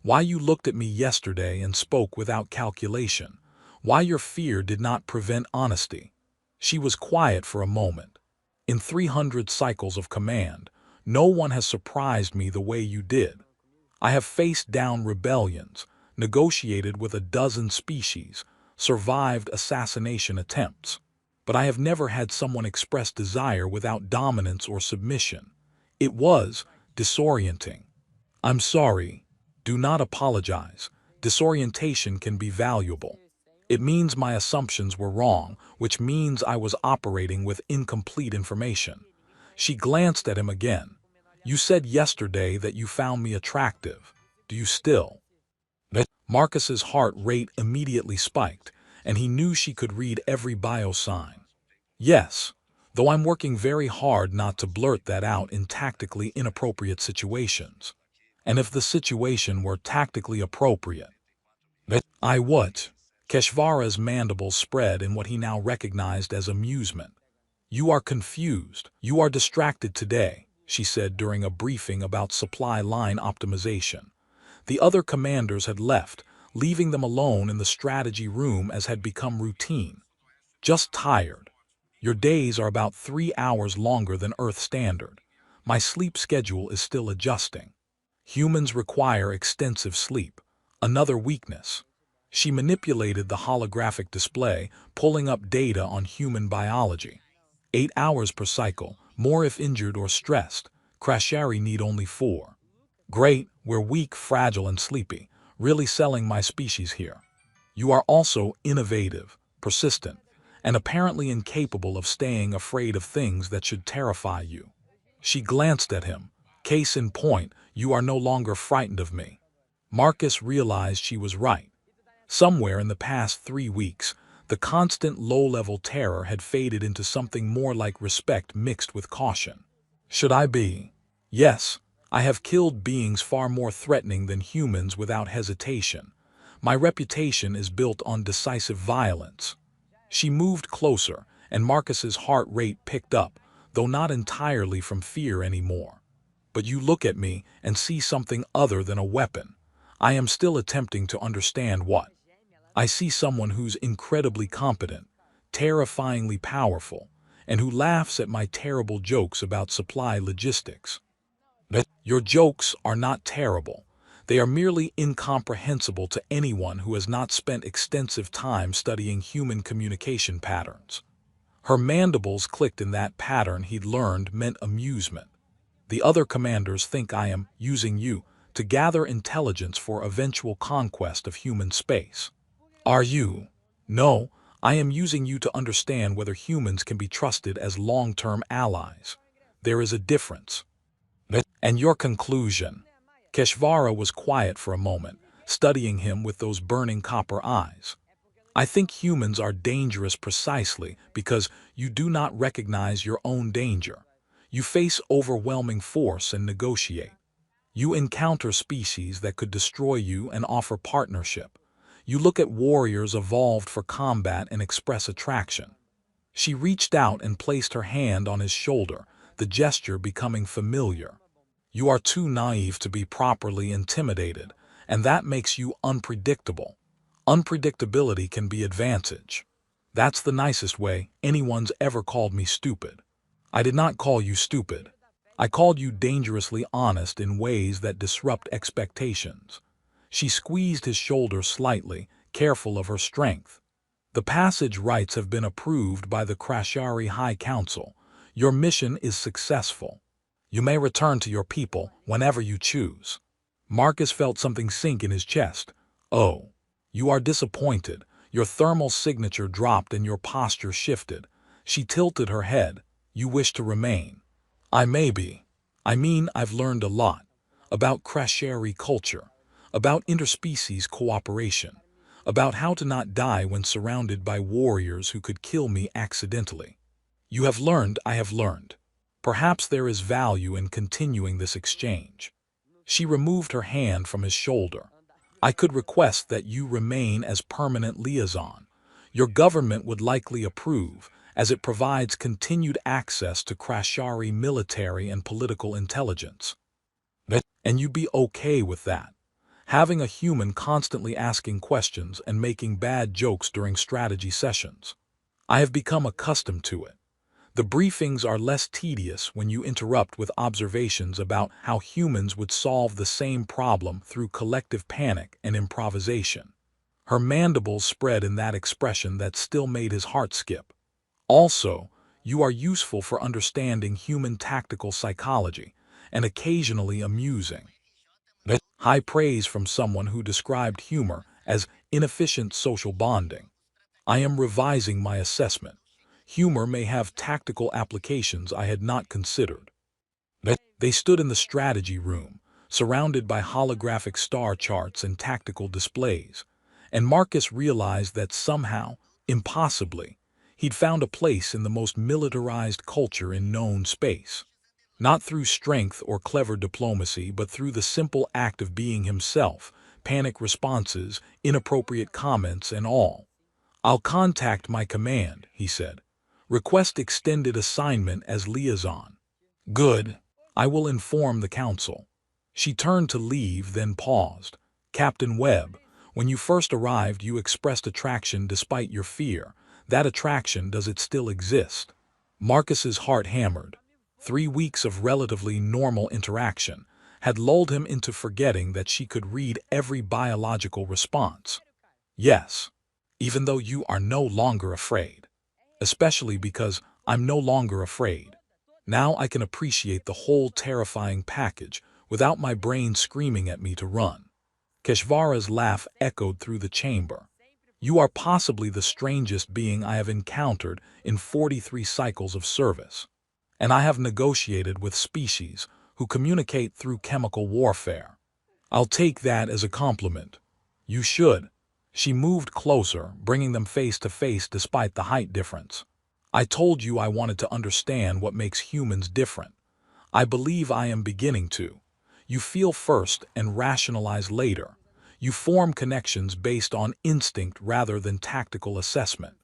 Why you looked at me yesterday and spoke without calculation. Why your fear did not prevent honesty. She was quiet for a moment. In 300 cycles of command, no one has surprised me the way you did. I have faced down rebellions, negotiated with a dozen species, survived assassination attempts. But I have never had someone express desire without dominance or submission. It was disorienting. I'm sorry. Do not apologize. Disorientation can be valuable. It means my assumptions were wrong, which means I was operating with incomplete information. She glanced at him again. You said yesterday that you found me attractive. Do you still? Marcus's heart rate immediately spiked, and he knew she could read every biosign. Yes, though I'm working very hard not to blurt that out in tactically inappropriate situations. And if the situation were tactically appropriate, I would. Keshvara's mandibles spread in what he now recognized as amusement. You are confused. You are distracted today, she said during a briefing about supply line optimization. The other commanders had left, leaving them alone in the strategy room as had become routine. Just tired. Your days are about 3 hours longer than Earth standard. My sleep schedule is still adjusting. Humans require extensive sleep. Another weakness. She manipulated the holographic display, pulling up data on human biology. 8 hours per cycle, more if injured or stressed. Krashari need only 4. Great, we're weak, fragile, and sleepy. Really selling my species here. You are also innovative, persistent, and apparently incapable of staying afraid of things that should terrify you. She glanced at him. Case in point, you are no longer frightened of me. Marcus realized she was right. Somewhere in the past 3 weeks, the constant low-level terror had faded into something more like respect mixed with caution. Should I be? Yes, I have killed beings far more threatening than humans without hesitation. My reputation is built on decisive violence. She moved closer, and Marcus's heart rate picked up, though not entirely from fear anymore. But you look at me and see something other than a weapon. I am still attempting to understand what. I see someone who's incredibly competent, terrifyingly powerful, and who laughs at my terrible jokes about supply logistics. Your jokes are not terrible. They are merely incomprehensible to anyone who has not spent extensive time studying human communication patterns. Her mandibles clicked in that pattern he'd learned meant amusement. The other commanders think I am using you to gather intelligence for eventual conquest of human space. Are you? No, I am using you to understand whether humans can be trusted as long-term allies. There is a difference. And your conclusion? Keshvara was quiet for a moment, studying him with those burning copper eyes. I think humans are dangerous precisely because you do not recognize your own danger. You face overwhelming force and negotiate. You encounter species that could destroy you and offer partnership. You look at warriors evolved for combat and express attraction. She reached out and placed her hand on his shoulder, the gesture becoming familiar. You are too naive to be properly intimidated, and that makes you unpredictable. Unpredictability can be advantage. That's the nicest way anyone's ever called me stupid. I did not call you stupid. I called you dangerously honest in ways that disrupt expectations. She squeezed his shoulder slightly, careful of her strength. The passage rights have been approved by the Krashari High Council. Your mission is successful. You may return to your people whenever you choose. Marcus felt something sink in his chest. Oh, you are disappointed. Your thermal signature dropped and your posture shifted. She tilted her head. You wish to remain. I may be. I mean, I've learned a lot. About Crasheri culture. About interspecies cooperation. About how to not die when surrounded by warriors who could kill me accidentally. You have learned, I have learned. Perhaps there is value in continuing this exchange. She removed her hand from his shoulder. I could request that you remain as permanent liaison. Your government would likely approve, as it provides continued access to Crashari military and political intelligence. And you'd be okay with that. Having a human constantly asking questions and making bad jokes during strategy sessions. I have become accustomed to it. The briefings are less tedious when you interrupt with observations about how humans would solve the same problem through collective panic and improvisation. Her mandibles spread in that expression that still made his heart skip. Also, you are useful for understanding human tactical psychology and occasionally amusing. High praise from someone who described humor as inefficient social bonding. I am revising my assessment. Humor may have tactical applications I had not considered. They stood in the strategy room, surrounded by holographic star charts and tactical displays, and Marcus realized that somehow, impossibly, he'd found a place in the most militarized culture in known space. Not through strength or clever diplomacy, but through the simple act of being himself, panic responses, inappropriate comments, and all. I'll contact my command, he said. Request extended assignment as liaison. Good. I will inform the council. She turned to leave, then paused. Captain Webb, when you first arrived, you expressed attraction despite your fear. That attraction, does it still exist? Marcus's heart hammered. 3 weeks of relatively normal interaction had lulled him into forgetting that she could read every biological response. Yes, even though you are no longer afraid. Especially because I'm no longer afraid. Now I can appreciate the whole terrifying package without my brain screaming at me to run. Keshvara's laugh echoed through the chamber. You are possibly the strangest being I have encountered in 43 cycles of service. And I have negotiated with species who communicate through chemical warfare. I'll take that as a compliment. You should. She moved closer, bringing them face to face despite the height difference. I told you I wanted to understand what makes humans different. I believe I am beginning to. You feel first and rationalize later. You form connections based on instinct rather than tactical assessment.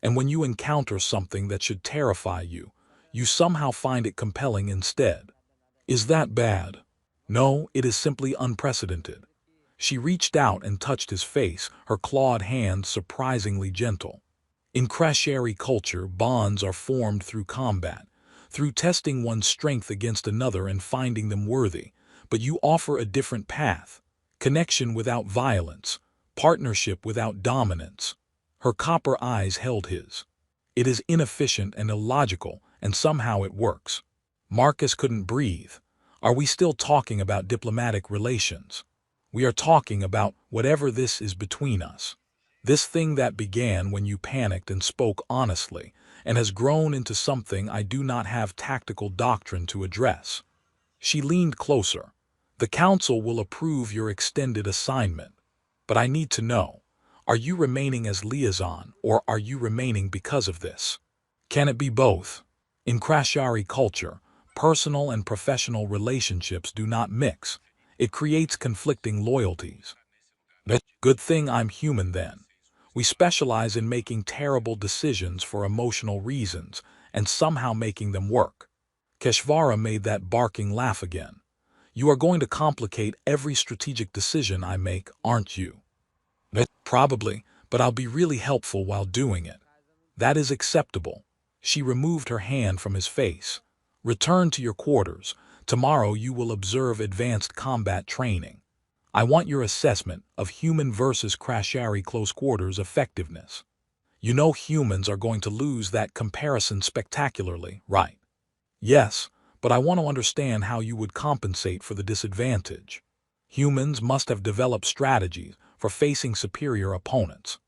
And when you encounter something that should terrify you, you somehow find it compelling instead. Is that bad? No, it is simply unprecedented. She reached out and touched his face, her clawed hand surprisingly gentle. In Crasheri culture, bonds are formed through combat, through testing one's strength against another and finding them worthy. But you offer a different path. Connection without violence, partnership without dominance. Her copper eyes held his. It is inefficient and illogical, and somehow it works. Marcus couldn't breathe. Are we still talking about diplomatic relations? We are talking about whatever this is between us. This thing that began when you panicked and spoke honestly, and has grown into something I do not have tactical doctrine to address. She leaned closer. The council will approve your extended assignment. But I need to know, are you remaining as liaison, or are you remaining because of this? Can it be both? In Crashari culture, personal and professional relationships do not mix. It creates conflicting loyalties. Good thing I'm human then. We specialize in making terrible decisions for emotional reasons and somehow making them work. Keshvara made that barking laugh again. You are going to complicate every strategic decision I make, aren't you? Probably, but I'll be really helpful while doing it. That is acceptable. She removed her hand from his face. Return to your quarters. Tomorrow you will observe advanced combat training. I want your assessment of human versus Crashari close quarters effectiveness. You know humans are going to lose that comparison spectacularly, right? Yes, but I want to understand how you would compensate for the disadvantage. Humans must have developed strategies for facing superior opponents.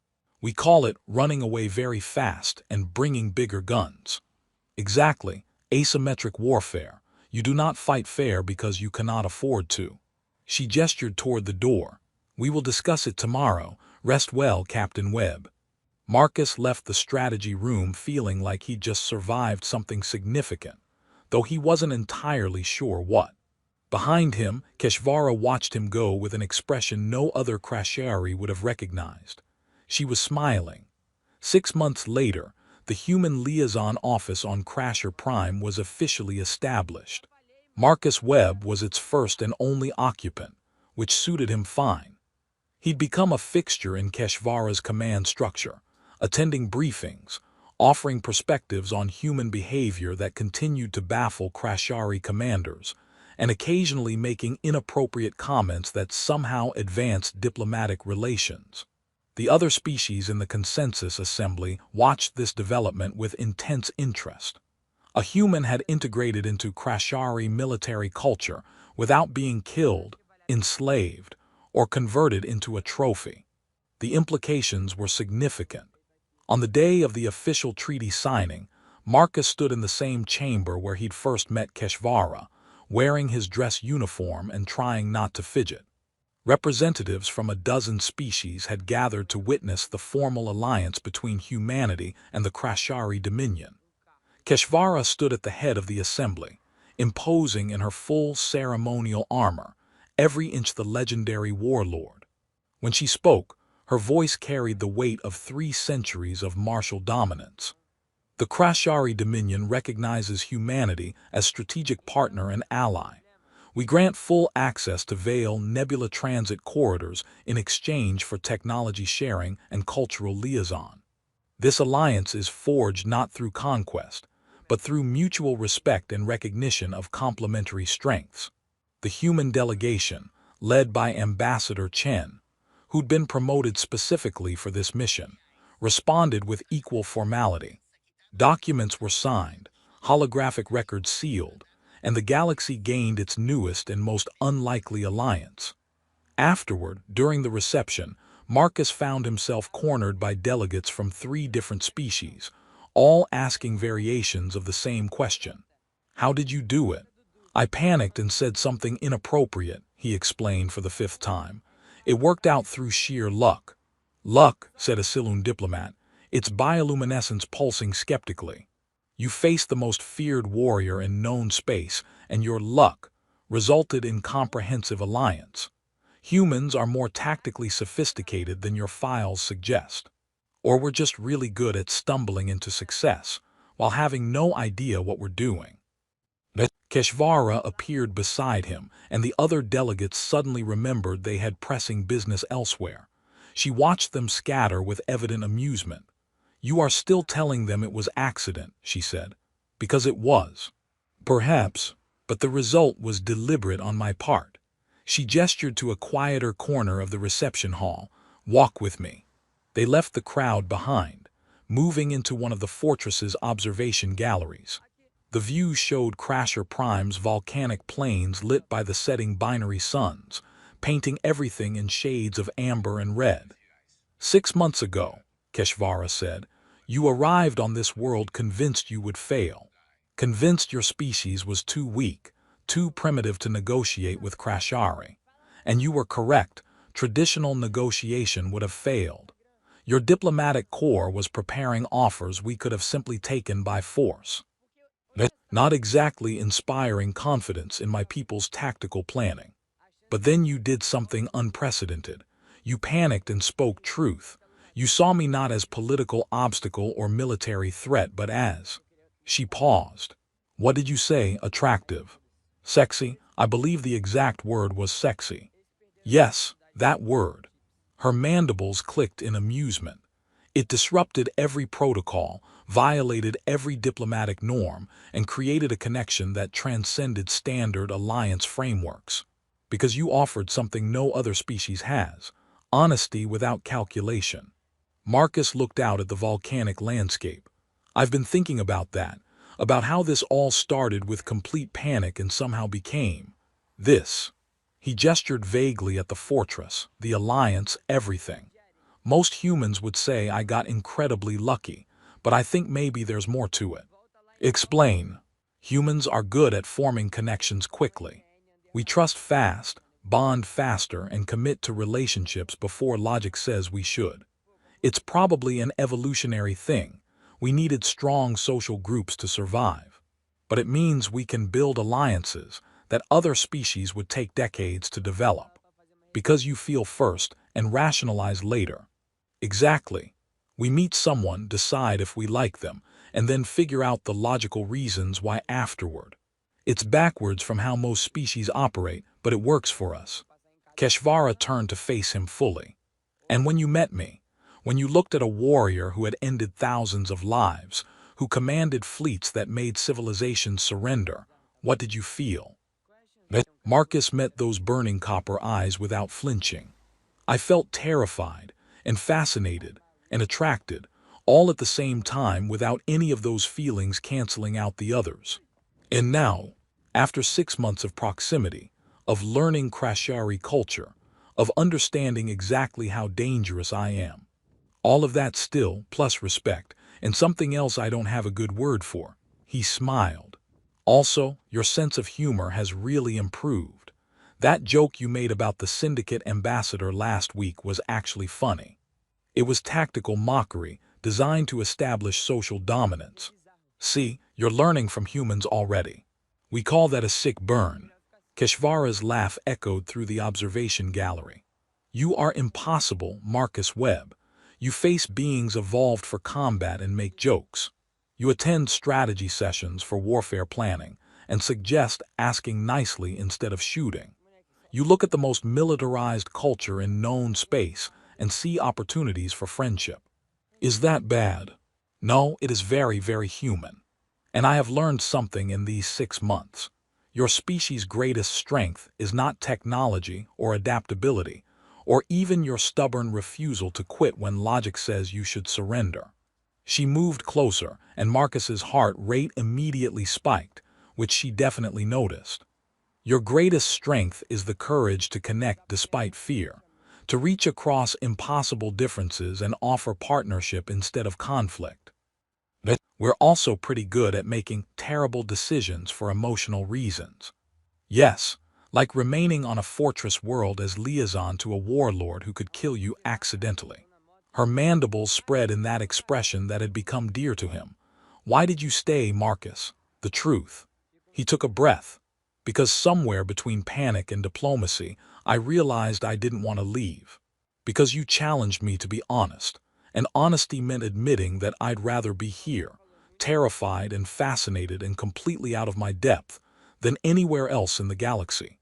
We call it running away very fast and bringing bigger guns. Exactly, asymmetric warfare. You do not fight fair because you cannot afford to. She gestured toward the door. We will discuss it tomorrow. Rest well, Captain Webb. Marcus left the strategy room feeling like he'd just survived something significant, though he wasn't entirely sure what. Behind him, Keshvara watched him go with an expression no other Crashari would have recognized. She was smiling. 6 months later, the Human Liaison Office on Crasher Prime was officially established. Marcus Webb was its first and only occupant, which suited him fine. He'd become a fixture in Keshvara's command structure, attending briefings, offering perspectives on human behavior that continued to baffle Crashari commanders, and occasionally making inappropriate comments that somehow advanced diplomatic relations. The other species in the Consensus Assembly watched this development with intense interest. A human had integrated into Crashari military culture without being killed, enslaved, or converted into a trophy. The implications were significant. On the day of the official treaty signing, Marcus stood in the same chamber where he'd first met Keshvara, wearing his dress uniform and trying not to fidget. Representatives from a dozen species had gathered to witness the formal alliance between humanity and the Crashari Dominion. Keshvara stood at the head of the assembly, imposing in her full ceremonial armor, every inch the legendary warlord. When she spoke, her voice carried the weight of 3 centuries of martial dominance. The Crashari Dominion recognizes humanity as strategic partner and ally. We grant full access to Vale Nebula transit corridors in exchange for technology sharing and cultural liaison. This alliance is forged not through conquest, but through mutual respect and recognition of complementary strengths. The human delegation, led by Ambassador Chen, who'd been promoted specifically for this mission, responded with equal formality. Documents were signed, holographic records sealed, and the galaxy gained its newest and most unlikely alliance. Afterward, during the reception, Marcus found himself cornered by delegates from 3 different species, all asking variations of the same question. How did you do it? I panicked and said something inappropriate, he explained for the 5th time. It worked out through sheer luck. Luck, said a Silun diplomat, its bioluminescence pulsing skeptically. You faced the most feared warrior in known space, and your luck resulted in comprehensive alliance. Humans are more tactically sophisticated than your files suggest. Or we're just really good at stumbling into success, while having no idea what we're doing. Keshvara appeared beside him, and the other delegates suddenly remembered they had pressing business elsewhere. She watched them scatter with evident amusement. You are still telling them it was accident, she said. Because it was. Perhaps, but the result was deliberate on my part. She gestured to a quieter corner of the reception hall. Walk with me. They left the crowd behind, moving into one of the fortress's observation galleries. The view showed Crasher Prime's volcanic plains lit by the setting binary suns, painting everything in shades of amber and red. 6 months ago, Keshvara said, you arrived on this world convinced you would fail. Convinced your species was too weak, too primitive to negotiate with Crashari. And you were correct, traditional negotiation would have failed. Your diplomatic corps was preparing offers we could have simply taken by force. Not exactly inspiring confidence in my people's tactical planning. But then you did something unprecedented. You panicked and spoke truth. You saw me not as political obstacle or military threat, but as... She paused. What did you say, attractive? Sexy? I believe the exact word was sexy. Yes, that word. Her mandibles clicked in amusement. It disrupted every protocol, violated every diplomatic norm, and created a connection that transcended standard alliance frameworks. Because you offered something no other species has, honesty without calculation. Marcus looked out at the volcanic landscape. I've been thinking about that. about how this all started with complete panic and somehow became this. He gestured vaguely at the fortress, the alliance, everything. Most humans would say I got incredibly lucky, but I think maybe there's more to it. Explain. Humans are good at forming connections quickly. We trust fast, bond faster, and commit to relationships before logic says we should. It's probably an evolutionary thing. We needed strong social groups to survive. But it means we can build alliances that other species would take decades to develop. Because you feel first and rationalize later. Exactly. We meet someone, decide if we like them, and then figure out the logical reasons why afterward. It's backwards from how most species operate, but it works for us. Keshvara turned to face him fully. And when you met me, when you looked at a warrior who had ended thousands of lives, who commanded fleets that made civilizations surrender, what did you feel? Marcus met those burning copper eyes without flinching. I felt terrified and fascinated and attracted, all at the same time without any of those feelings canceling out the others. And now, after 6 months of proximity, of learning Krashari culture, of understanding exactly how dangerous I am, all of that still, plus respect, and something else I don't have a good word for, he smiled. Also, your sense of humor has really improved. That joke you made about the syndicate ambassador last week was actually funny. It was tactical mockery designed to establish social dominance. See, you're learning from humans already. We call that a sick burn. Keshvara's laugh echoed through the observation gallery. You are impossible, Marcus Webb. You face beings evolved for combat and make jokes. You attend strategy sessions for warfare planning and suggest asking nicely instead of shooting. You look at the most militarized culture in known space and see opportunities for friendship. Is that bad? No, it is very, very human. And I have learned something in these 6 months. Your species' greatest strength is not technology or adaptability, or even your stubborn refusal to quit when logic says you should surrender. She moved closer, and Marcus's heart rate immediately spiked, which she definitely noticed. Your greatest strength is the courage to connect despite fear, to reach across impossible differences and offer partnership instead of conflict. But we're also pretty good at making terrible decisions for emotional reasons. Yes, like remaining on a fortress world as liaison to a warlord who could kill you accidentally. Her mandibles spread in that expression that had become dear to him. Why did you stay, Marcus? The truth. He took a breath. Because somewhere between panic and diplomacy, I realized I didn't want to leave. Because you challenged me to be honest, and honesty meant admitting that I'd rather be here, terrified and fascinated and completely out of my depth, than anywhere else in the galaxy.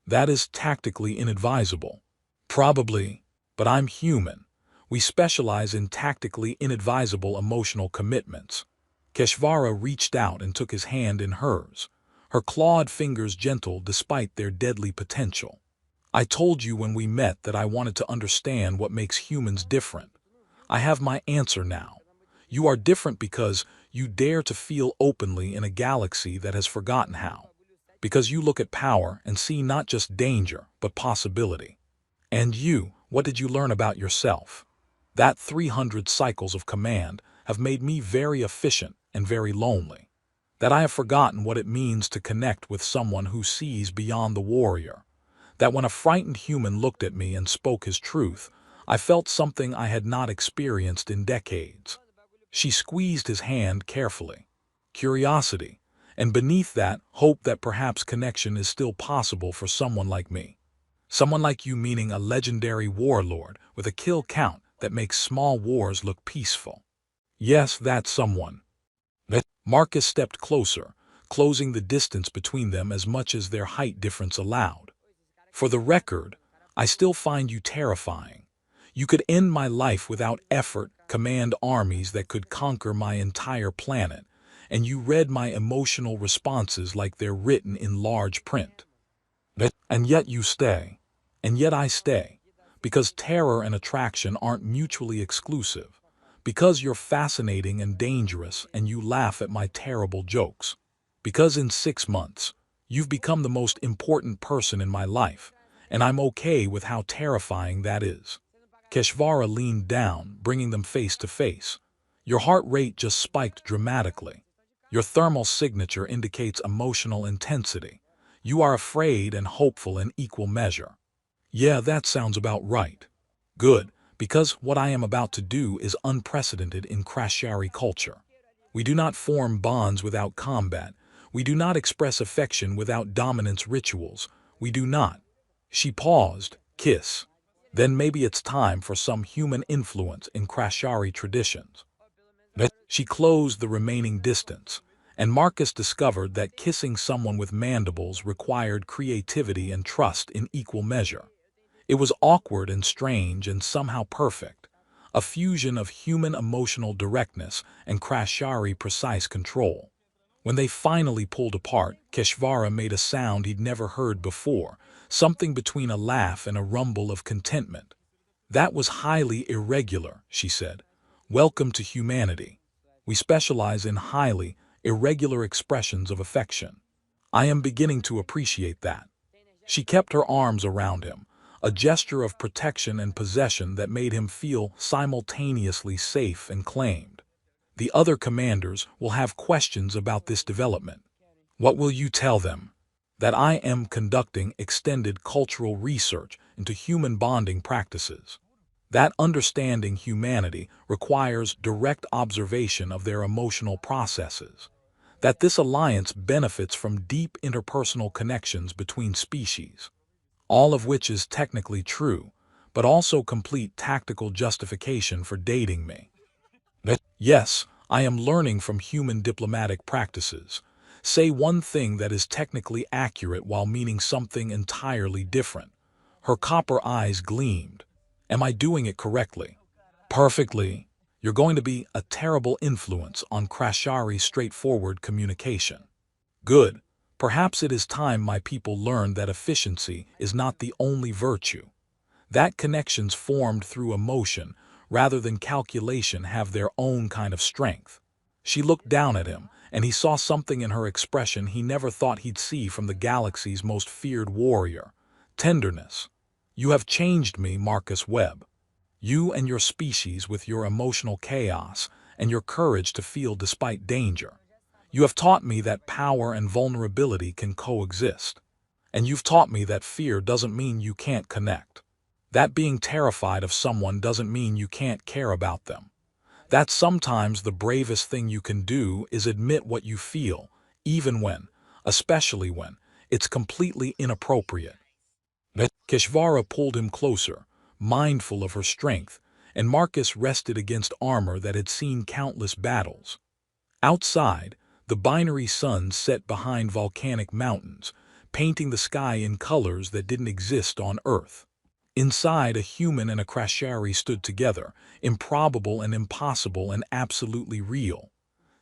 That is tactically inadvisable. Probably, but I'm human. We specialize in tactically inadvisable emotional commitments. Keshvara reached out and took his hand in hers, her clawed fingers gentle despite their deadly potential. I told you when we met that I wanted to understand what makes humans different. I have my answer now. You are different because you dare to feel openly in a galaxy that has forgotten how. Because you look at power and see not just danger, but possibility. And you, what did you learn about yourself? That 300 cycles of command have made me very efficient and very lonely. That I have forgotten what it means to connect with someone who sees beyond the warrior. That when a frightened human looked at me and spoke his truth, I felt something I had not experienced in decades. She squeezed his hand carefully. Curiosity, and beneath that, hope that perhaps connection is still possible for someone like me. Someone like you meaning a legendary warlord with a kill count that makes small wars look peaceful. Yes, that someone. Marcus stepped closer, closing the distance between them as much as their height difference allowed. For the record, I still find you terrifying. You could end my life without effort, command armies that could conquer my entire planet, and you read my emotional responses like they're written in large print. And yet you stay. And yet I stay. Because terror and attraction aren't mutually exclusive. Because you're fascinating and dangerous and you laugh at my terrible jokes. Because in 6 months, you've become the most important person in my life, and I'm okay with how terrifying that is. Keshvara leaned down, bringing them face to face. Your heart rate just spiked dramatically. Your thermal signature indicates emotional intensity. You are afraid and hopeful in equal measure. Yeah, that sounds about right. Good, because what I am about to do is unprecedented in Krashari culture. We do not form bonds without combat. We do not express affection without dominance rituals. We do not. She paused, kiss. Then maybe it's time for some human influence in Krashari traditions. She closed the remaining distance, and Marcus discovered that kissing someone with mandibles required creativity and trust in equal measure. It was awkward and strange and somehow perfect, a fusion of human emotional directness and Krashari precise control. When they finally pulled apart, Keshvara made a sound he'd never heard before, something between a laugh and a rumble of contentment. That was highly irregular, she said. Welcome to humanity. We specialize in highly irregular expressions of affection. I am beginning to appreciate that. She kept her arms around him, a gesture of protection and possession that made him feel simultaneously safe and claimed. The other commanders will have questions about this development. What will you tell them? That I am conducting extended cultural research into human bonding practices. That understanding humanity requires direct observation of their emotional processes. That this alliance benefits from deep interpersonal connections between species. All of which is technically true, but also complete tactical justification for dating me. Yes, I am learning from human diplomatic practices. Say one thing that is technically accurate while meaning something entirely different. Her copper eyes gleamed. Am I doing it correctly? Perfectly. You're going to be a terrible influence on Krashari's straightforward communication. Good. Perhaps it is time my people learned that efficiency is not the only virtue. That connections formed through emotion rather than calculation have their own kind of strength. She looked down at him, and he saw something in her expression he never thought he'd see from the galaxy's most feared warrior. Tenderness. You have changed me, Marcus Webb. You and your species with your emotional chaos and your courage to feel despite danger. You have taught me that power and vulnerability can coexist. And you've taught me that fear doesn't mean you can't connect. That being terrified of someone doesn't mean you can't care about them. That sometimes the bravest thing you can do is admit what you feel, even when, especially when, it's completely inappropriate. Keshvara pulled him closer, mindful of her strength, and Marcus rested against armor that had seen countless battles. Outside, the binary sun set behind volcanic mountains, painting the sky in colors that didn't exist on Earth. Inside, a human and a Krashari stood together, improbable and impossible and absolutely real.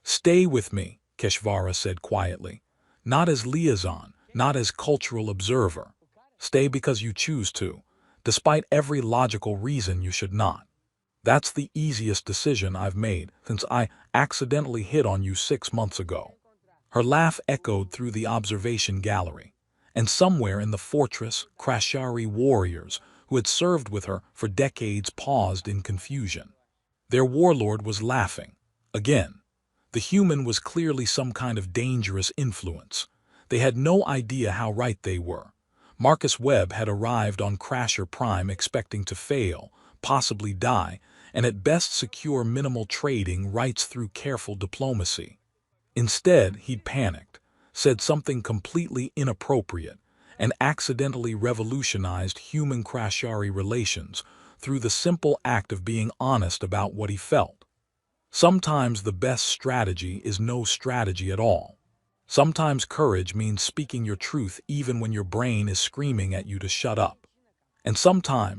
Stay with me, Keshvara said quietly. Not as liaison, not as cultural observer. Stay because you choose to, despite every logical reason you should not. That's the easiest decision I've made since I accidentally hit on you 6 months ago. Her laugh echoed through the observation gallery, and somewhere in the fortress, Krashari warriors who had served with her for decades paused in confusion. Their warlord was laughing. Again. The human was clearly some kind of dangerous influence. They had no idea how right they were. Marcus Webb had arrived on Crasher Prime expecting to fail, possibly die, and at best secure minimal trading rights through careful diplomacy. Instead, he'd panicked, said something completely inappropriate, and accidentally revolutionized human Krashari relations through the simple act of being honest about what he felt. Sometimes the best strategy is no strategy at all. Sometimes courage means speaking your truth even when your brain is screaming at you to shut up. And sometimes